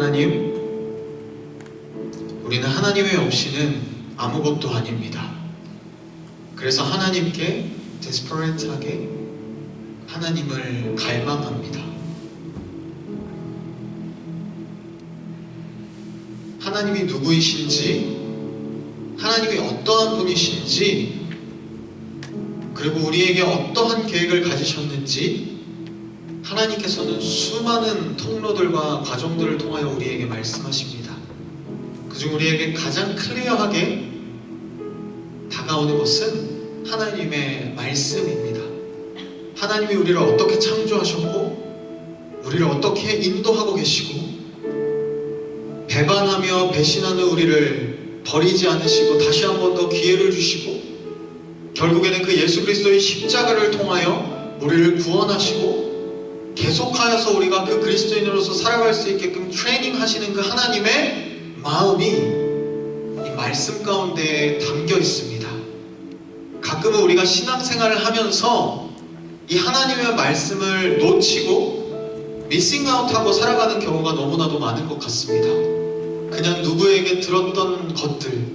하나님, 우리는 하나님의 없이는 아무것도 아닙니다. 그래서 하나님께 데스퍼레이트하게 하나님을 갈망합니다. 하나님이 누구이신지, 하나님이 어떠한 분이신지, 그리고 우리에게 어떠한 계획을 가지셨는지 하나님께서는 수많은 통로들과 과정들을 통하여 우리에게 말씀하십니다. 그중 우리에게 가장 클리어하게 다가오는 것은 하나님의 말씀입니다. 하나님이 우리를 어떻게 창조하셨고 우리를 어떻게 인도하고 계시고 배반하며 배신하는 우리를 버리지 않으시고 다시 한 번 더 기회를 주시고 결국에는 그 예수 그리스도의 십자가를 통하여 우리를 구원하시고 계속하여서 우리가 그 그리스도인으로서 살아갈 수 있게끔 트레이닝 하시는 그 하나님의 마음이 이 말씀 가운데 담겨 있습니다. 가끔은 우리가 신앙생활을 하면서 이 하나님의 말씀을 놓치고 미싱아웃하고 살아가는 경우가 너무나도 많은 것 같습니다. 그냥 누구에게 들었던 것들,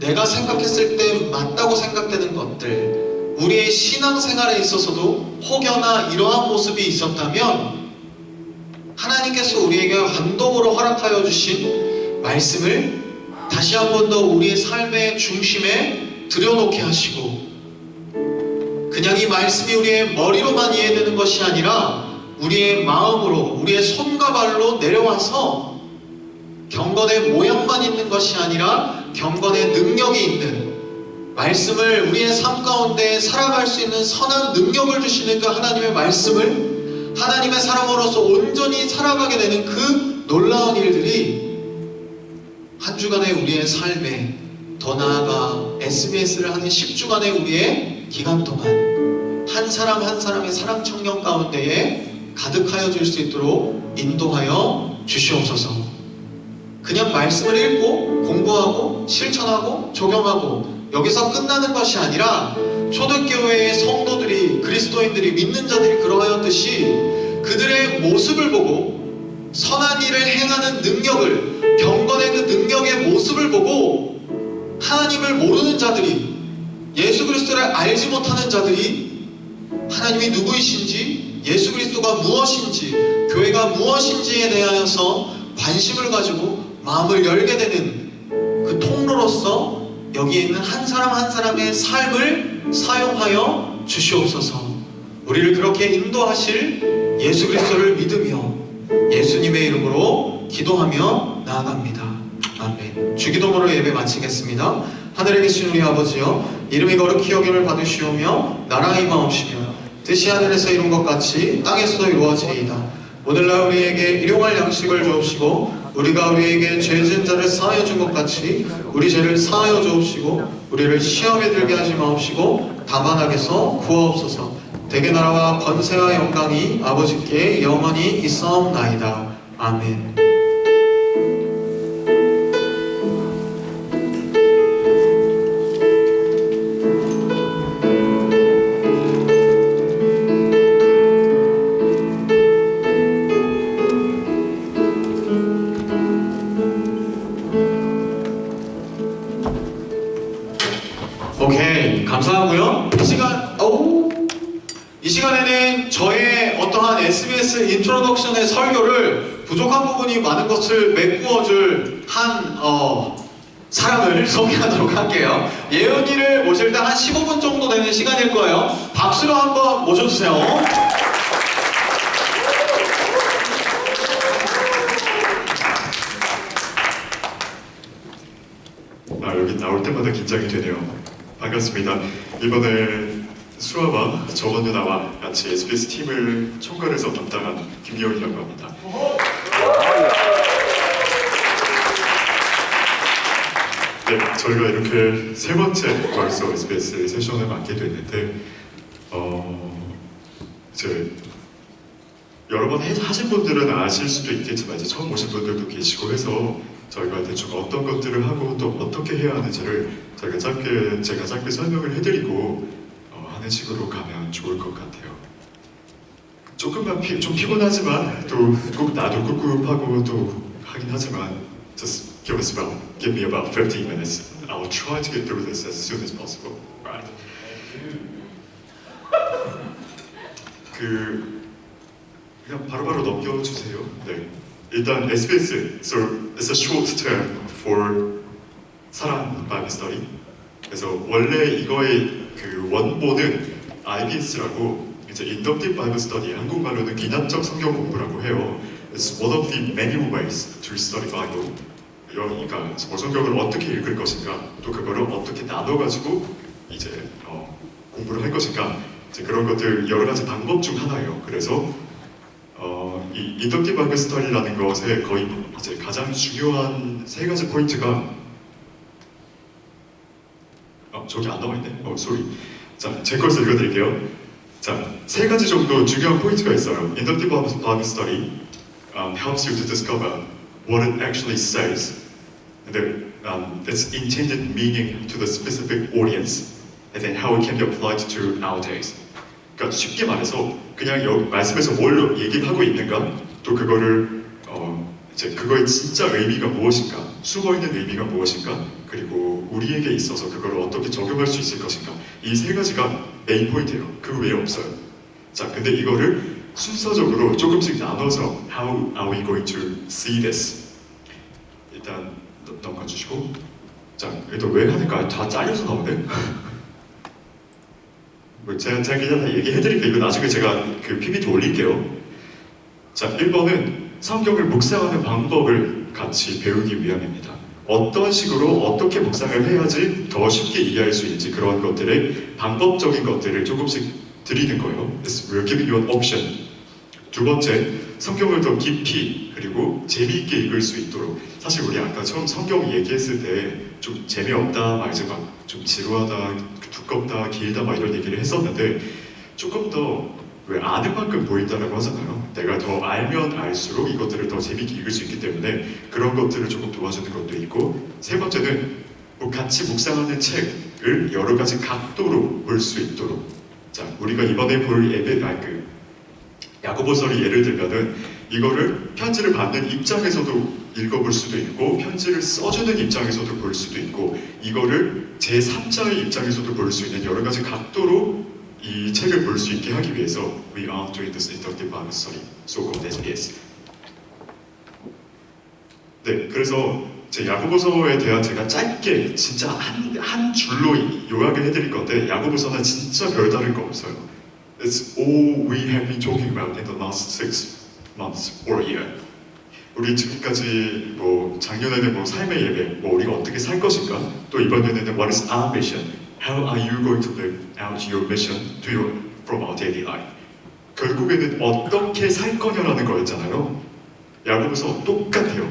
내가 생각했을 때 맞다고 생각되는 것들, 우리의 신앙생활에 있어서도 혹여나 이러한 모습이 있었다면 하나님께서 우리에게 감동으로 허락하여 주신 말씀을 다시 한 번 더 우리의 삶의 중심에 들여놓게 하시고, 그냥 이 말씀이 우리의 머리로만 이해되는 것이 아니라 우리의 마음으로, 우리의 손과 발로 내려와서 경건의 모양만 있는 것이 아니라 경건의 능력이 있는, 말씀을 우리의 삶 가운데 살아갈 수 있는 선한 능력을 주시는 그 하나님의 말씀을 하나님의 사람으로서 온전히 살아가게 되는 그 놀라운 일들이 한 주간의 우리의 삶에, 더 나아가 SBS를 하는 10주간의 우리의 기간 동안 한 사람 한 사람의 사랑 청년 가운데에 가득하여 줄 수 있도록 인도하여 주시옵소서. 그냥 말씀을 읽고 공부하고 실천하고 적용하고 여기서 끝나는 것이 아니라 초대교회의 성도들이, 그리스도인들이, 믿는 자들이 그러하였듯이 그들의 모습을 보고 선한 일을 행하는 능력을, 경건의 그 능력의 모습을 보고 하나님을 모르는 자들이, 예수 그리스도를 알지 못하는 자들이 하나님이 누구이신지, 예수 그리스도가 무엇인지, 교회가 무엇인지에 대하여서 관심을 가지고 마음을 열게 되는 그 통로로서 여기에 있는 한 사람 한 사람의 삶을 사용하여 주시옵소서. 우리를 그렇게 인도하실 예수 그리스도를 믿으며 예수님의 이름으로 기도하며 나아갑니다. 아멘. 주기도문으로 예배 마치겠습니다. 하늘에 계신 우리 아버지여, 이름이 거룩히 여김을 받으시오며 나라가 임하옵시며 뜻이 하늘에서 이룬 것 같이 땅에서도 이루어지리이다. 오늘날 우리에게 일용할 양식을 주옵시고 우리가 우리에게 죄 지은 자를 사하여 준 것 같이 우리 죄를 사하여 주옵시고 우리를 시험에 들게 하지 마옵시고 다만 악에서 구하옵소서. 대개 나라와 권세와 영광이 아버지께 영원히 있사옵나이다. 아멘. 오케이, 감사하고요. 이 시간에는 저의 어떠한 SBS 인트로덕션의 설교를 부족한 부분이 많은 것을 메꾸어줄 한 사람을 소개하도록 할게요. 예은이를 모실 때 한 15분 정도 되는 시간일 거예요. 박수로 한번 모셔주세요. 여기 나올 때마다 긴장이 되네요. 반갑습니다. 이번에 수아와 정원 누나와 같이 SBS 팀을 총괄해서 담당한 김기현이라고 합니다. 네, 저희가 이렇게 세 번째 벌써 SBS 세션을 맡게 됐는데 이제 여러 번 하신 분들은 아실 수도 있겠지만 이제 처음 오신 분들도 계시고 해서 저희가 대충 어떤 것들을 하고 또 어떻게 해야 하는지를 제가 짧게 설명을 해드리고 하는 식으로 가면 좋을 것 같아요. 조금만 좀 피곤하지만 또 나도 꿉꿉하고 또 하긴 하지만 just give me about 15 minutes. I will try to get through this as soon as possible. Right. 그냥 바로바로 넘겨주세요. 네. 일단 SBS, so it's a short term for 사랑 Bible Study. 그래서 원래 이거의 그 원본은 IBS라고 이제 Inductive Bible Study, 한국말로는 기납적 성경 공부라고 해요. It's one of the many ways to study Bible. 그러니까 성경을 어떻게 읽을 것인가, 또 그거를 어떻게 나눠가지고 이제 공부를 할 것인가, 이제 그런 것들 여러 가지 방법 중 하나예요. 그래서 이 Inductive Bible Study라는 것의 거의 이제 가장 중요한 세 가지 포인트가 저기 안 나와 있네. 소리. 자, 제 것을 읽어드릴게요. 자, 세 가지 정도 중요한 포인트가 있어요. Inductive Bible Study helps you to discover what it actually says, and then its intended meaning to the specific audience, and then how it can be applied to nowadays. 그러니까 쉽게 말해서 그냥 여기 말씀에서 뭘 얘기하고 있는가, 또 그거를 이제 그거의 진짜 의미가 무엇인가, 숨어있는 의미가 무엇인가, 그리고 우리에게 있어서 그걸 어떻게 적용할 수 있을 것인가, 이 세 가지가 메인 포인트예요. 그 외에 없어요. 자, 근데 이거를 순서적으로 조금씩 나눠서 How are we going to see this? 일단 넘어가주시고, 자, 일단 왜 하니까 다 잘려서 나오네? 제가 그냥 다 얘기해드릴게요. 이거 나중에 제가 그 PPT 올릴게요. 자, 1번은 성경을 묵상하는 방법을 같이 배우기 위함입니다. 어떤 식으로 어떻게 묵상을 해야지 더 쉽게 이해할 수 있는지 그런 것들의 방법적인 것들을 조금씩 드리는 거예요. We're giving you an option. 두 번째, 성경을 더 깊이 그리고 재미있게 읽을 수 있도록. 사실 우리 아까 처음 성경 얘기했을 때 좀 재미없다, 막 이제 막 좀 지루하다, 두껍다, 길다 막 이런 얘기를 했었는데 조금 더 왜 아는 만큼 보인다라고 하잖아요. 내가 더 알면 알수록 이것들을 더 재미있게 읽을 수 있기 때문에 그런 것들을 조금 도와주는 것도 있고, 세 번째는 뭐 같이 묵상하는 책을 여러 가지 각도로 볼 수 있도록. 자, 우리가 이번에 볼 야고보서를 예를 들면은 이거를 편지를 받는 입장에서도 읽어볼 수도 있고, 편지를 써주는 입장에서도 볼 수도 있고, 이거를 제3자의 입장에서도 볼 수 있는 여러 가지 각도로 이 책을 볼 수 있게 하기 위해서 We are doing this inductive Bible study, so-called SBS. 네, 그래서 제 야고보서에 대한 제가 짧게 진짜 한 줄로 요약을 해드릴 건데, 야고보서는 진짜 별다른 거 없어요. It's all we have been talking about in the last 6 months or a year. 우리 지금까지 뭐 작년에는 뭐 삶의 예배, 뭐 우리가 어떻게 살 것인가, 또 이번에는 What is our mission? How are you going to live out your mission from our daily life? 결국에는 어떻게 살 거냐라는 거였잖아요. 야고보서 똑같아요.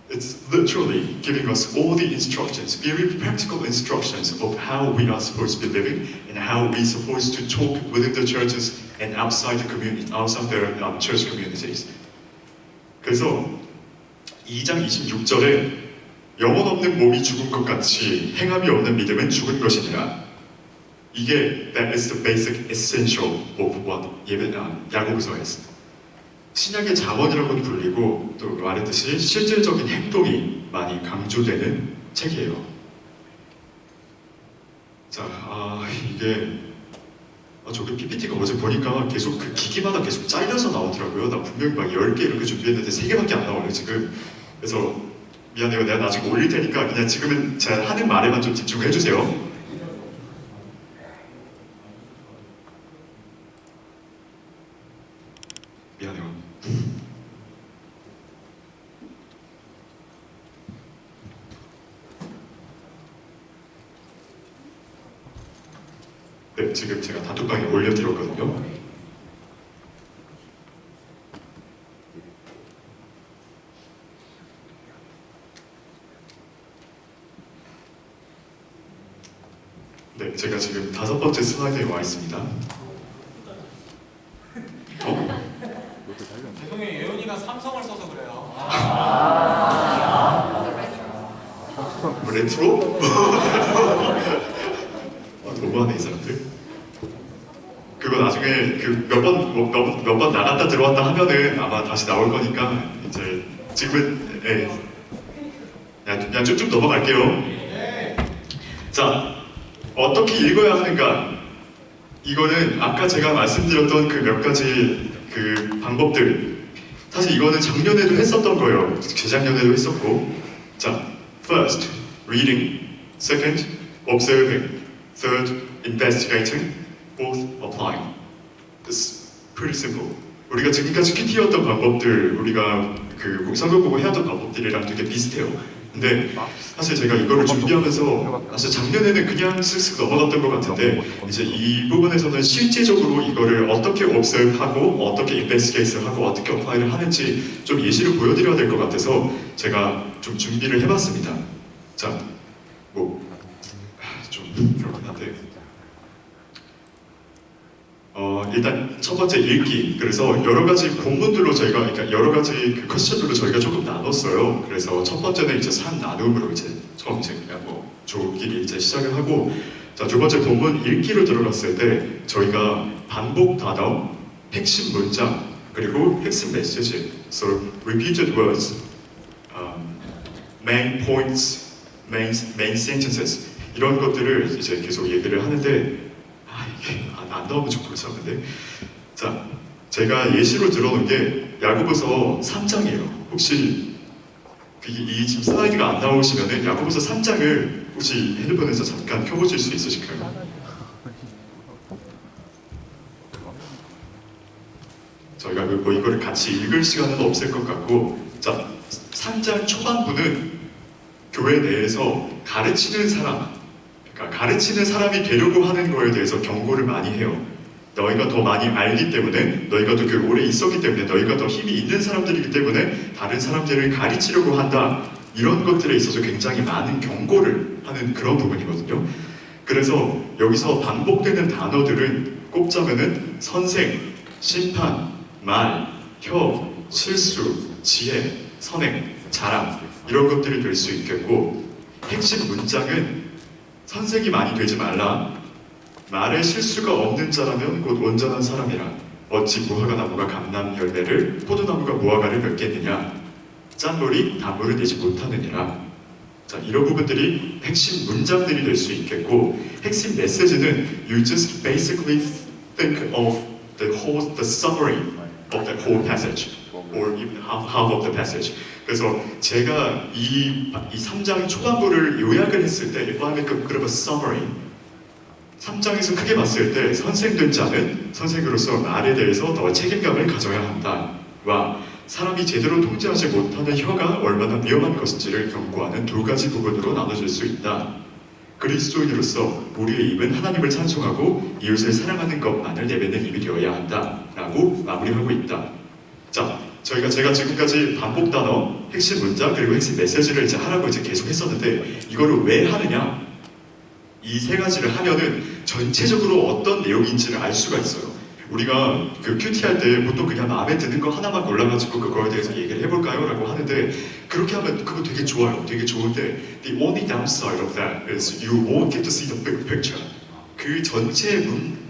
It's literally giving us all the instructions, very practical instructions of how we are supposed to be living and how we are supposed to talk within the churches and outside the community, outside their church communities. 그래서 2장 26절에 영혼 없는 몸이 죽은 것 같이 행함이 없는 믿음은 죽은 것이니라. 이게 that is the basic essential of what 야고보서였어요. 신약의 자원이라고도 불리고, 또 말했듯이 실질적인 행동이 많이 강조되는 책이에요. 자, 이게 저기 PPT가 어제 보니까 계속 그 기기마다 계속 잘려서 나오더라고요. 나 분명히 막 10개 이렇게 준비했는데 3개밖에 안 나와요 지금. 그래서 미안해요. 내가 나중에 올릴 테니까 그냥 지금은 제가 하는 말에만 좀 집중해 주세요. 미안해요. 네, 지금 제가 단톡방에 올려드렸거든요. 네, 제가 지금 5번째 슬라이드에 와 있습니다. 대통령 예은이가 삼성을 써서 그래요. 레트로? 너무하네 이 사람들. 그거 나중에 그 몇 번 나갔다 들어왔다 하면은 아마 다시 나올 거니까 이제 지금은 좀 넘어갈게요. 자, 어떻게 읽어야 하는가? 이거는 아까 제가 말씀드렸던 그 몇 가지 그 방법들, 사실 이거는 작년에도 했었던 거예요. 재작년에도 했었고. 자, first, reading. second, observing. third, investigating. fourth, applying. It's pretty simple. 우리가 지금까지 큐티였던 방법들, 우리가 그 성경 보고 해왔던 방법들이랑 되게 비슷해요. 근데 사실 제가 이거를 준비하면서 사실 작년에는 그냥 쓱쓱 넘어갔던 것 같은데 이제 이 부분에서는 실제적으로 이거를 어떻게 observe하고 어떻게 investigate하고 어떻게 apply를 하는지 좀 예시를 보여드려야 될 것 같아서 제가 좀 준비를 해봤습니다. 자, 좀 그렇긴 한데 일단 첫 번째 읽기. 그래서 여러 가지 본문들로 저희가, 그러니까 여러 가지 그 퀘스천들로 저희가 조금 나눴어요. 그래서 첫 번째는 이제 3나눔으로 이제 처음 이제 그냥 뭐 조끼리 이제 시작을 하고, 자, 두 번째 본문 읽기로 들어갔을 때 저희가 반복 단어, 핵심 문장, 그리고 핵심 메시지, so repeated words, main points, main sentences 이런 것들을 이제 계속 얘기를 하는데. 이게 안 나오면 좀 그렇지. 자, 제가 예시로 들어놓은 게 야고보서 3장이에요. 혹시 이 지금 슬라이드가 안 나오시면은 야고보서 3장을 혹시 핸드폰에서 잠깐 켜보실 수 있으실까요? 저희가 뭐 이거를 같이 읽을 시간은 없을 것 같고, 자, 3장 초반부는 교회 내에서 가르치는 사람, 그러니까 가르치는 사람이 되려고 하는 거에 대해서 경고를 많이 해요. 너희가 더 많이 알기 때문에, 너희가 더 오래 있었기 때문에, 너희가 더 힘이 있는 사람들이기 때문에 다른 사람들을 가르치려고 한다. 이런 것들에 있어서 굉장히 많은 경고를 하는 그런 부분이거든요. 그래서 여기서 반복되는 단어들은 꼽자면은 선생, 심판, 말, 혀, 실수, 지혜, 선행, 자랑 이런 것들이 될 수 있겠고, 핵심 문장은 선생이 많이 되지 말라. 말에 실수가 없는 자라면 곧 온전한 사람이라. 어찌 무화과 나무가 감람 열매를, 포도나무가 무화과를 맺겠느냐. 짠돌이 단물을 내지 못하느니라. 자, 이런 부분들이 핵심 문장들이 될 수 있겠고, 핵심 메시지는 you just basically think of the summary of the whole passage or even half of the passage. 그래서 제가 이 3장 초반부를 요약을 했을 때, if I make a bit of a summary, 3장에서 크게 봤을 때 선생된 자는 선생으로서 말에 대해서 더 책임감을 가져야 한다와 사람이 제대로 통제하지 못하는 혀가 얼마나 위험한 것인지를 경고하는 두 가지 부분으로 나눠질 수 있다. 그리스도인으로서 우리의 입은 하나님을 찬송하고 이웃을 사랑하는 것만을 내뱉는 입이 되어야 한다라고 마무리하고 있다. 자, 제가 지금까지 반복 단어, 핵심 문장, 그리고 핵심 메시지를 이제 하라고 이제 계속 했었는데, 이거를 왜 하느냐? 이 세 가지를 하면은 전체적으로 어떤 내용인지를 알 수가 있어요. 우리가 그 큐티 할 때 보통 그냥 마음에 드는 거 하나만 골라가지고 그거에 대해서 얘기를 해볼까요? 라고 하는데, 그렇게 하면 그거 되게 좋아요. 되게 좋은데 the only downside of that is you won't get to see the big picture. 그 전체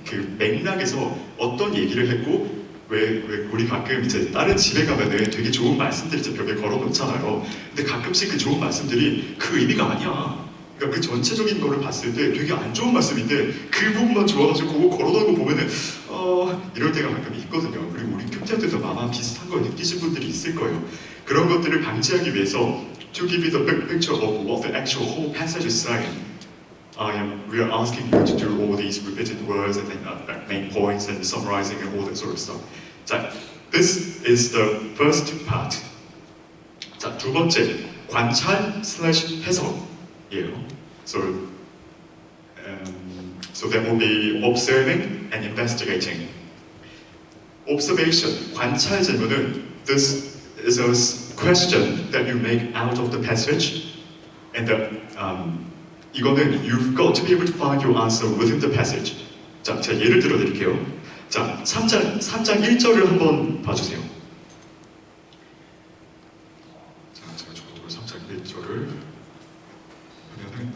그 맥락에서 어떤 얘기를 했고, 왜 우리 가끔 이제 다른 집에 가면은 되게 좋은 말씀들이 이제 벽에 걸어 놓잖아요. 근데 가끔씩 그 좋은 말씀들이 그 의미가 아니야. 그러니까 그 전체적인 거를 봤을 때 되게 안 좋은 말씀인데 그 부분만 좋아가지고 그거 걸어 놓은 거 보면은 이럴 때가 가끔 있거든요. 그리고 우리 큐티한테도 아마 비슷한 걸 느끼신 분들이 있을 거예요. 그런 것들을 방지하기 위해서 to give you the big picture of what the actual whole passage is saying, we are asking you to do all these repeated words and then main points and summarizing and all that sort of stuff. 자, this is the first part. 자, 두 번째, 관찰 / 해석이에요. So that will be observing and investigating. Observation, 관찰 질문은 this is a question that you make out of the passage, and 이거는 you've got to be able to find your answer within the passage. 자, 제가 예를 들어 드릴게요. 자, 3장 1절을 한번 봐주세요. 자, 제가 저도 3장 1절을 보면은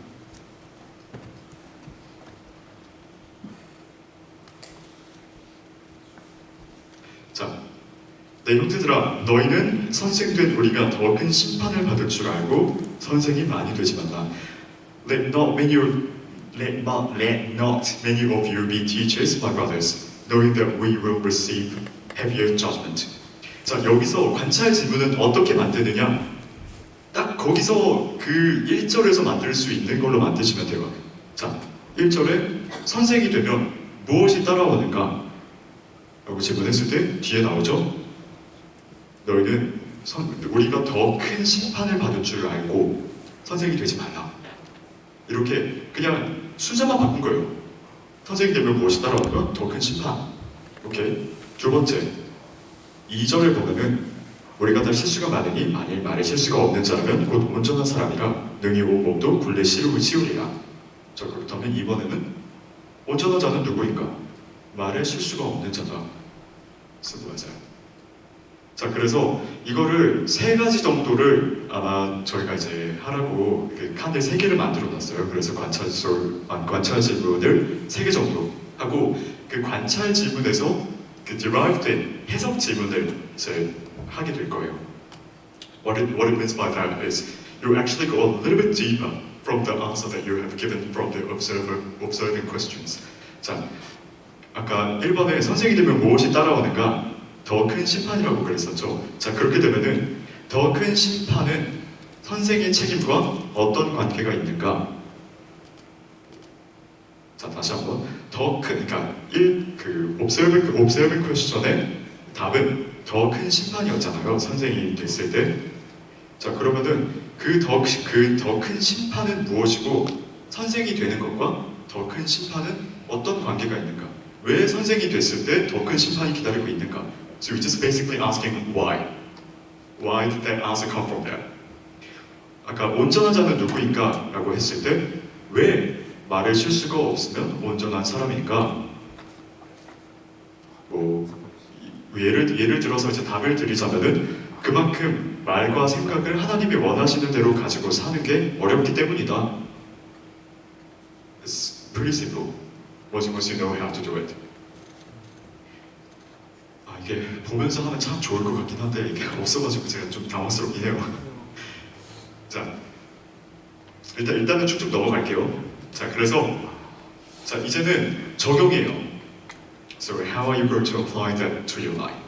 자, 내 형제들아 너희는 선생된 우리가 더 큰 심판을 받을 줄 알고 선생이 많이 되지 말라. Let not many of you be teachers, my brothers, knowing that we will receive heavier judgment. 자, 여기서 관찰 질문은 어떻게 만드느냐? 딱 거기서 그 1절에서 만들 수 있는 걸로 만드시면 돼요. 자, 1절에 선생이 되면 무엇이 따라오는가? 라고 질문했을 때 뒤에 나오죠? 너희는 우리가 더 큰 심판을 받을 줄 알고 선생이 되지 말라. 이렇게 그냥 순서만 바꾼 거예요. 선생이 되면 무엇이 따라오는가? 더 큰 심판. 오케이. 두 번째, 2절을 보면은 우리가 다 실수가 많으니 만일 말에 실수가 없는 자라면 곧 온전한 사람이라 능히 온 몸도 굴레 치우리라. 자, 그렇다면 이번에는 온전한 자는 누구인가? 말에 실수가 없는 자다. 맞아요. 자, 그래서 이거를 3가지 정도를 아마 저희가 이제 하라고 칸을 3개를 만들어 놨어요. 그래서 관찰 질문을 3개 정도 하고 그 관찰 질문에서 그 derived 해석 질문을 이제 하게 될 거예요. What it means by that is you actually go a little bit deeper from the answer that you have given from the observing questions. 자, 아까 1번에 선생이 되면 무엇이 따라오는가? 더 큰 심판이라고 그랬었죠. 자, 그렇게 되면은 더 큰 심판은 선생의 책임과 어떤 관계가 있는가? 자, 다시 한번 더 큰, 그러니까 observing question의 답은 더 큰 심판이었잖아요. 선생이 됐을 때. 자, 그러면은 그 더 큰 심판은 무엇이고 선생이 되는 것과 더 큰 심판은 어떤 관계가 있는가? 왜 선생이 됐을 때 더 큰 심판이 기다리고 있는가? So we're just basically asking why. Why did that answer come from there? 아까 온전한 자는 누구인가? 라고 했을 때 왜 말에 실수가 없으면 온전한 사람인가? 뭐 예를 들어서 이제 답을 드리자면은 그만큼 말과 생각을 하나님이 원하시는 대로 가지고 사는 게 어렵기 때문이다. It's pretty simple. Once you know how to do it. 이게 보면서 하면 참 좋을 것 같긴 한데 이게 없어가지고 제가 좀 당황스럽긴 해요. 자, 일단은 쭉쭉 넘어갈게요. 자, 그래서 자, 이제는 적용이에요. So how are you going to apply that to your life?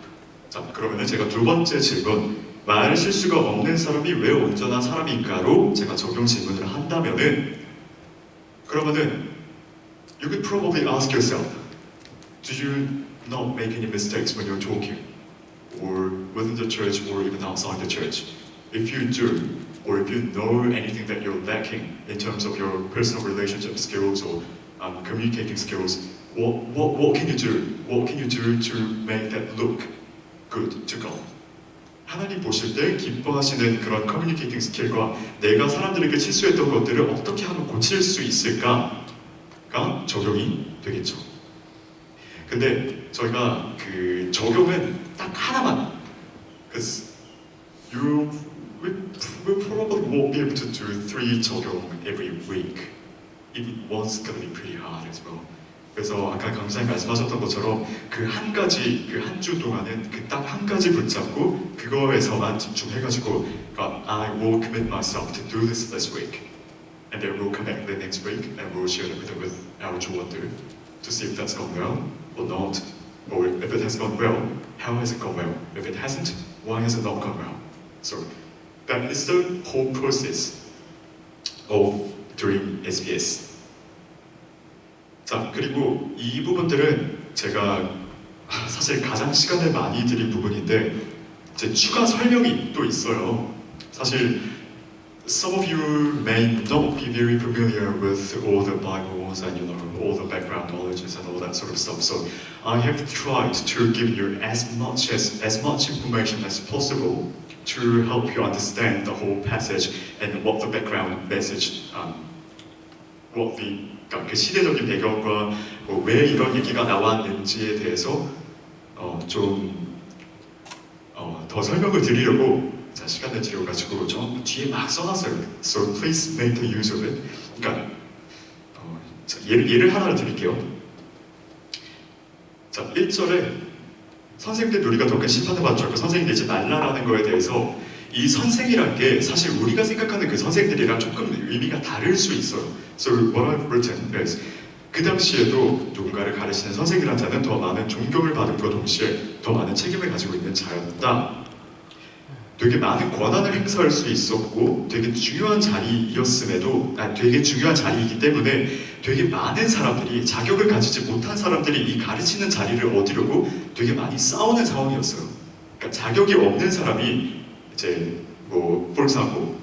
자, 그러면은 제가 두 번째 질문, 말 실수가 없는 사람이 왜 온전한 사람인가로 제가 적용 질문을 한다면은 그러면은 you could probably ask yourself, do you not make any mistakes when you're talking, or within the church, or even outside the church? If you do, or if you know anything that you're lacking in terms of your personal relationship skills or communicating skills, what can you do? What can you do to make that look good to God? 하나님 보실 때 기뻐하시는 그런 커뮤니케이팅 스킬과 내가 사람들에게 실수했던 것들을 어떻게 하면 고칠 수 있을까가 적용이 되겠죠. 근데 저희가 그 적용은 딱 하나만, because you will probably won't be able to do 3 적용 every week. One's gonna be pretty hard as well. 그래서 아까 강사님 말씀하셨던 것처럼 그 한 가지, 그 한 주 동안은 그 딱 한 가지 붙잡고 그거에서만 집중해가지고 I will commit myself to do this week, and then we'll come back the next week and we'll share it with our 조원들 to see if that's gone well or not, or if it has gone well, how has it gone well? If it hasn't, why has it not gone well? So that is the whole process of doing SBS. 자, 그리고 이 부분들은 제가 사실 가장 시간을 많이 들인 부분인데 이제 추가 설명이 또 있어요. 사실 some of you may not be very familiar with all the Bibles and all the background knowledges and all that sort of stuff. So I have tried to give you as much information as possible to help you understand the whole passage and what the background message, 그 시대적인 배경과 왜 이런 얘기가 나왔는지에 대해서 더 설명을 드리려고 자, 시간을 들여가지고 좀 뒤에 막 써놨어요. So please make the use of it. 그러니까 예를 하나를 드릴게요. 자, 1절에 선생님들 우리가 더 큰 심판을 받을 줄 알고 선생이 되지 말라라는 거에 대해서 이 선생이란 게 사실 우리가 생각하는 그 선생들이랑 조금 의미가 다를 수 있어요. So what I've written is 그 당시에도 누군가를 가르치는 선생이란 자는 더 많은 존경을 받음과 동시에 더 많은 책임을 가지고 있는 자였다. 되게 많은 권한을 행사할 수 있었고 되게 중요한 자리였음에도 되게 중요한 자리이기 때문에 되게 많은 사람들이 자격을 가지지 못한 사람들이 이 가르치는 자리를 얻으려고 되게 많이 싸우는 상황이었어요. 그러니까 자격이 없는 사람이 이제 뭐 for example,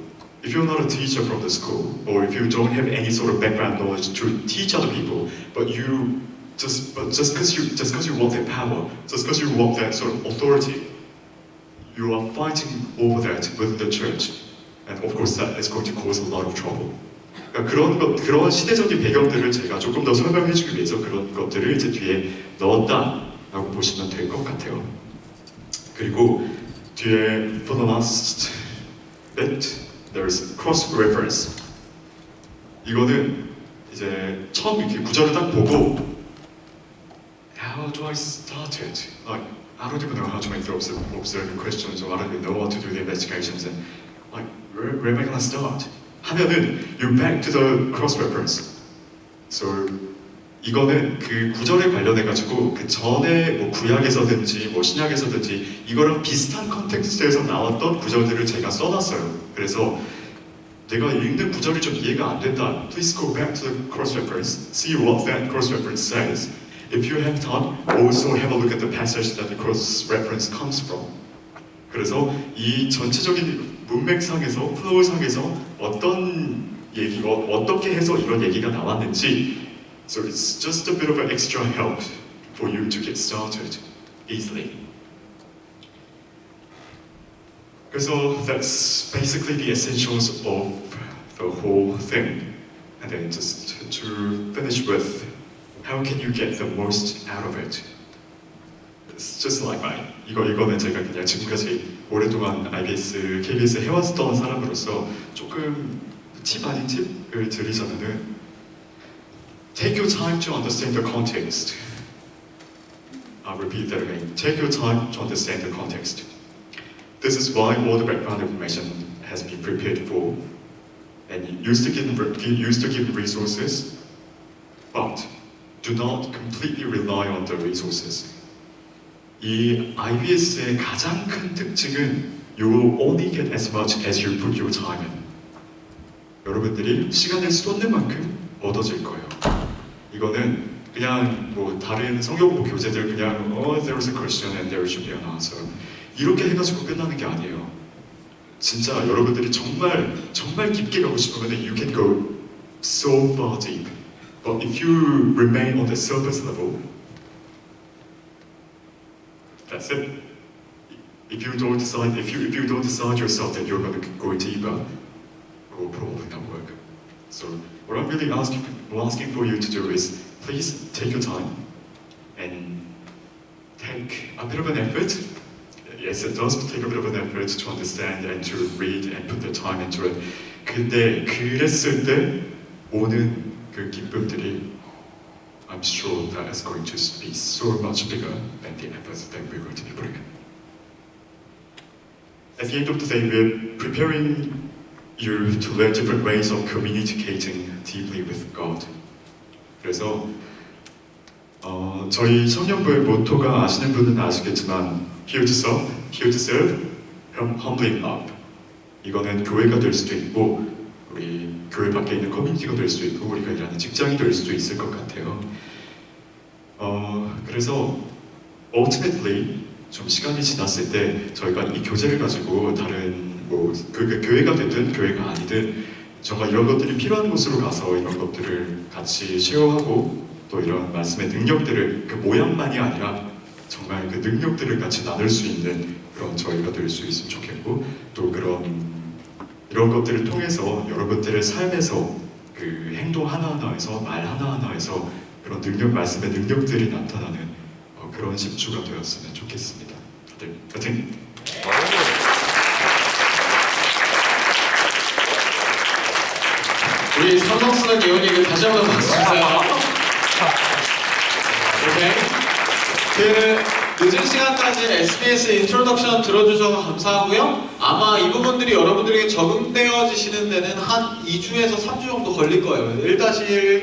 if you're not a teacher from the school or if you don't have any sort of background knowledge to teach other people, but just because you want that power, just because you want that sort of authority, you are fighting over that with the church, and of course that is going to cause a lot of trouble. 그러니까 그런 시대적인 배경들을 제가 조금 더 설명해주기 위해서 그런 것들을 이제 뒤에 넣었다라고 보시면 될 것 같아요. 그리고 뒤에 for the last bit, there's cross reference. 이거는 이제 처음 이렇게 구절을 딱 보고 How do I start it? Like, I don't even know how to make the observing questions, or I don't even know how to do the investigations, and like, where am I gonna start? 하면은 you back to the cross-reference. So 이거는 그 구절에 관련해 가지고 그 전에 뭐 구약에서든지 뭐 신약에서든지 이거랑 비슷한 컨텍스트에서 나왔던 구절들을 제가 써놨어요. 그래서 내가 읽는 구절이 좀 이해가 안 된다. Please go back to the cross-reference, see what that cross-reference says. If you have time, also have a look at the passage that the cross-reference comes from. 그래서 이 전체적인 문맥상에서, 플로우상에서 어떤 얘기가, 어떻게 해서 이런 얘기가 나왔는지 So it's just a bit of an extra help for you to get started easily. So that's basically the essentials of the whole thing. And then just to finish with, how can you get the most out of it? It's just like mine. 이거는 제가 그냥 지금까지 오랫동안 IBS, KBS 해왔던 사람으로서 조금 팁 아닌 팁을 드리자면은 Take your time to understand the context. I'll repeat that again. Take your time to understand the context. This is why all the background information has been prepared for and used to give resources, but do not completely rely on the resources. 이 IBS의 가장 큰 특징은 You will only get as much as you put your time in. 여러분들이 시간을 쏟는 만큼 얻어질 거예요. 이거는 그냥 뭐 다른 성경공부 교재들 그냥 there is a question and there should be an answer 이렇게 해가지고 끝나는 게 아니에요. 진짜 여러분들이 정말 깊게 가고 싶으면 you can go so far deep. But if you remain on the surface level, that's it. If you don't decide yourself that you're going to go deeper, it will probably not work. So what I'm really asking for you to do is please take your time and take a bit of an effort. Yes, it does take a bit of an effort to understand and to read and put the time into it. 근데 그랬을 때 오는 그 기쁨들이 I'm sure that is going to be so much bigger than the effort that we're going to be putting in. At the end of the day, we're preparing you to learn different ways of communicating deeply with God. 그래서 저희 청년부의 모토가 아시는 분은 아시겠지만 Here to serve, humbly in love. 이거는 교회가 될 수도 있고 우리 교회 밖에 있는 커뮤니티가 될 수도 있고 우리가 일하는 직장이 될 수도 있을 것 같아요. 그래서 ultimately 좀 시간이 지났을 때 저희가 이 교재를 가지고 다른 뭐 교회가 되든 교회가 아니든 정말 이런 것들이 필요한 곳으로 가서 이런 것들을 같이 쉐어하고 또 이런 말씀의 능력들을 그 모양만이 아니라 정말 그 능력들을 같이 나눌 수 있는 그런 저희가 될 수 있으면 좋겠고 또 이런 것들을 통해서 여러분들의 삶에서 그 행동 하나하나에서 말 하나하나에서 그런 말씀의 능력들이 나타나는 그런 10주가 되었으면 좋겠습니다. 다들 파이팅! 우리 삼성스는 예원이에게 다시 한번 박수 주세요. 오케이. 늦은 시간까지 SBS 인트로덕션 들어주셔서 감사하고요. 아마 이 부분들이 여러분들에게 적응되어지시는 데는 한 2주에서 3주 정도 걸릴 거예요. 1-1, 1-2,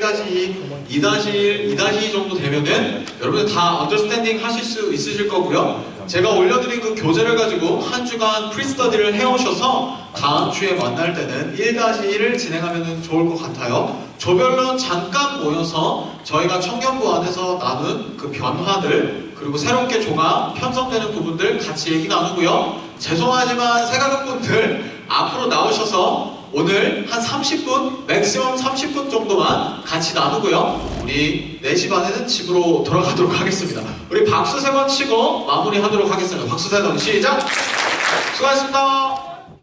2-1, 2-2 정도 되면은 여러분들 다 언더스탠딩 하실 수 있으실 거고요. 제가 올려드린 그 교재를 가지고 한 주간 프리스터디를 해오셔서 다음 주에 만날 때는 1-1을 진행하면 좋을 것 같아요. 조별로 잠깐 모여서 저희가 청년부 안에서 나눈 그 변화들 그리고 새롭게 종합 편성되는 부분들 같이 얘기 나누고요. 죄송하지만 새가족분들 앞으로 나오셔서 오늘 한 30분, 맥시멈 30분 정도만 같이 나누고요. 우리 4시 반에는 집으로 돌아가도록 하겠습니다. 우리 박수 3번 치고 마무리하도록 하겠습니다. 박수 3번 시작! 수고하셨습니다.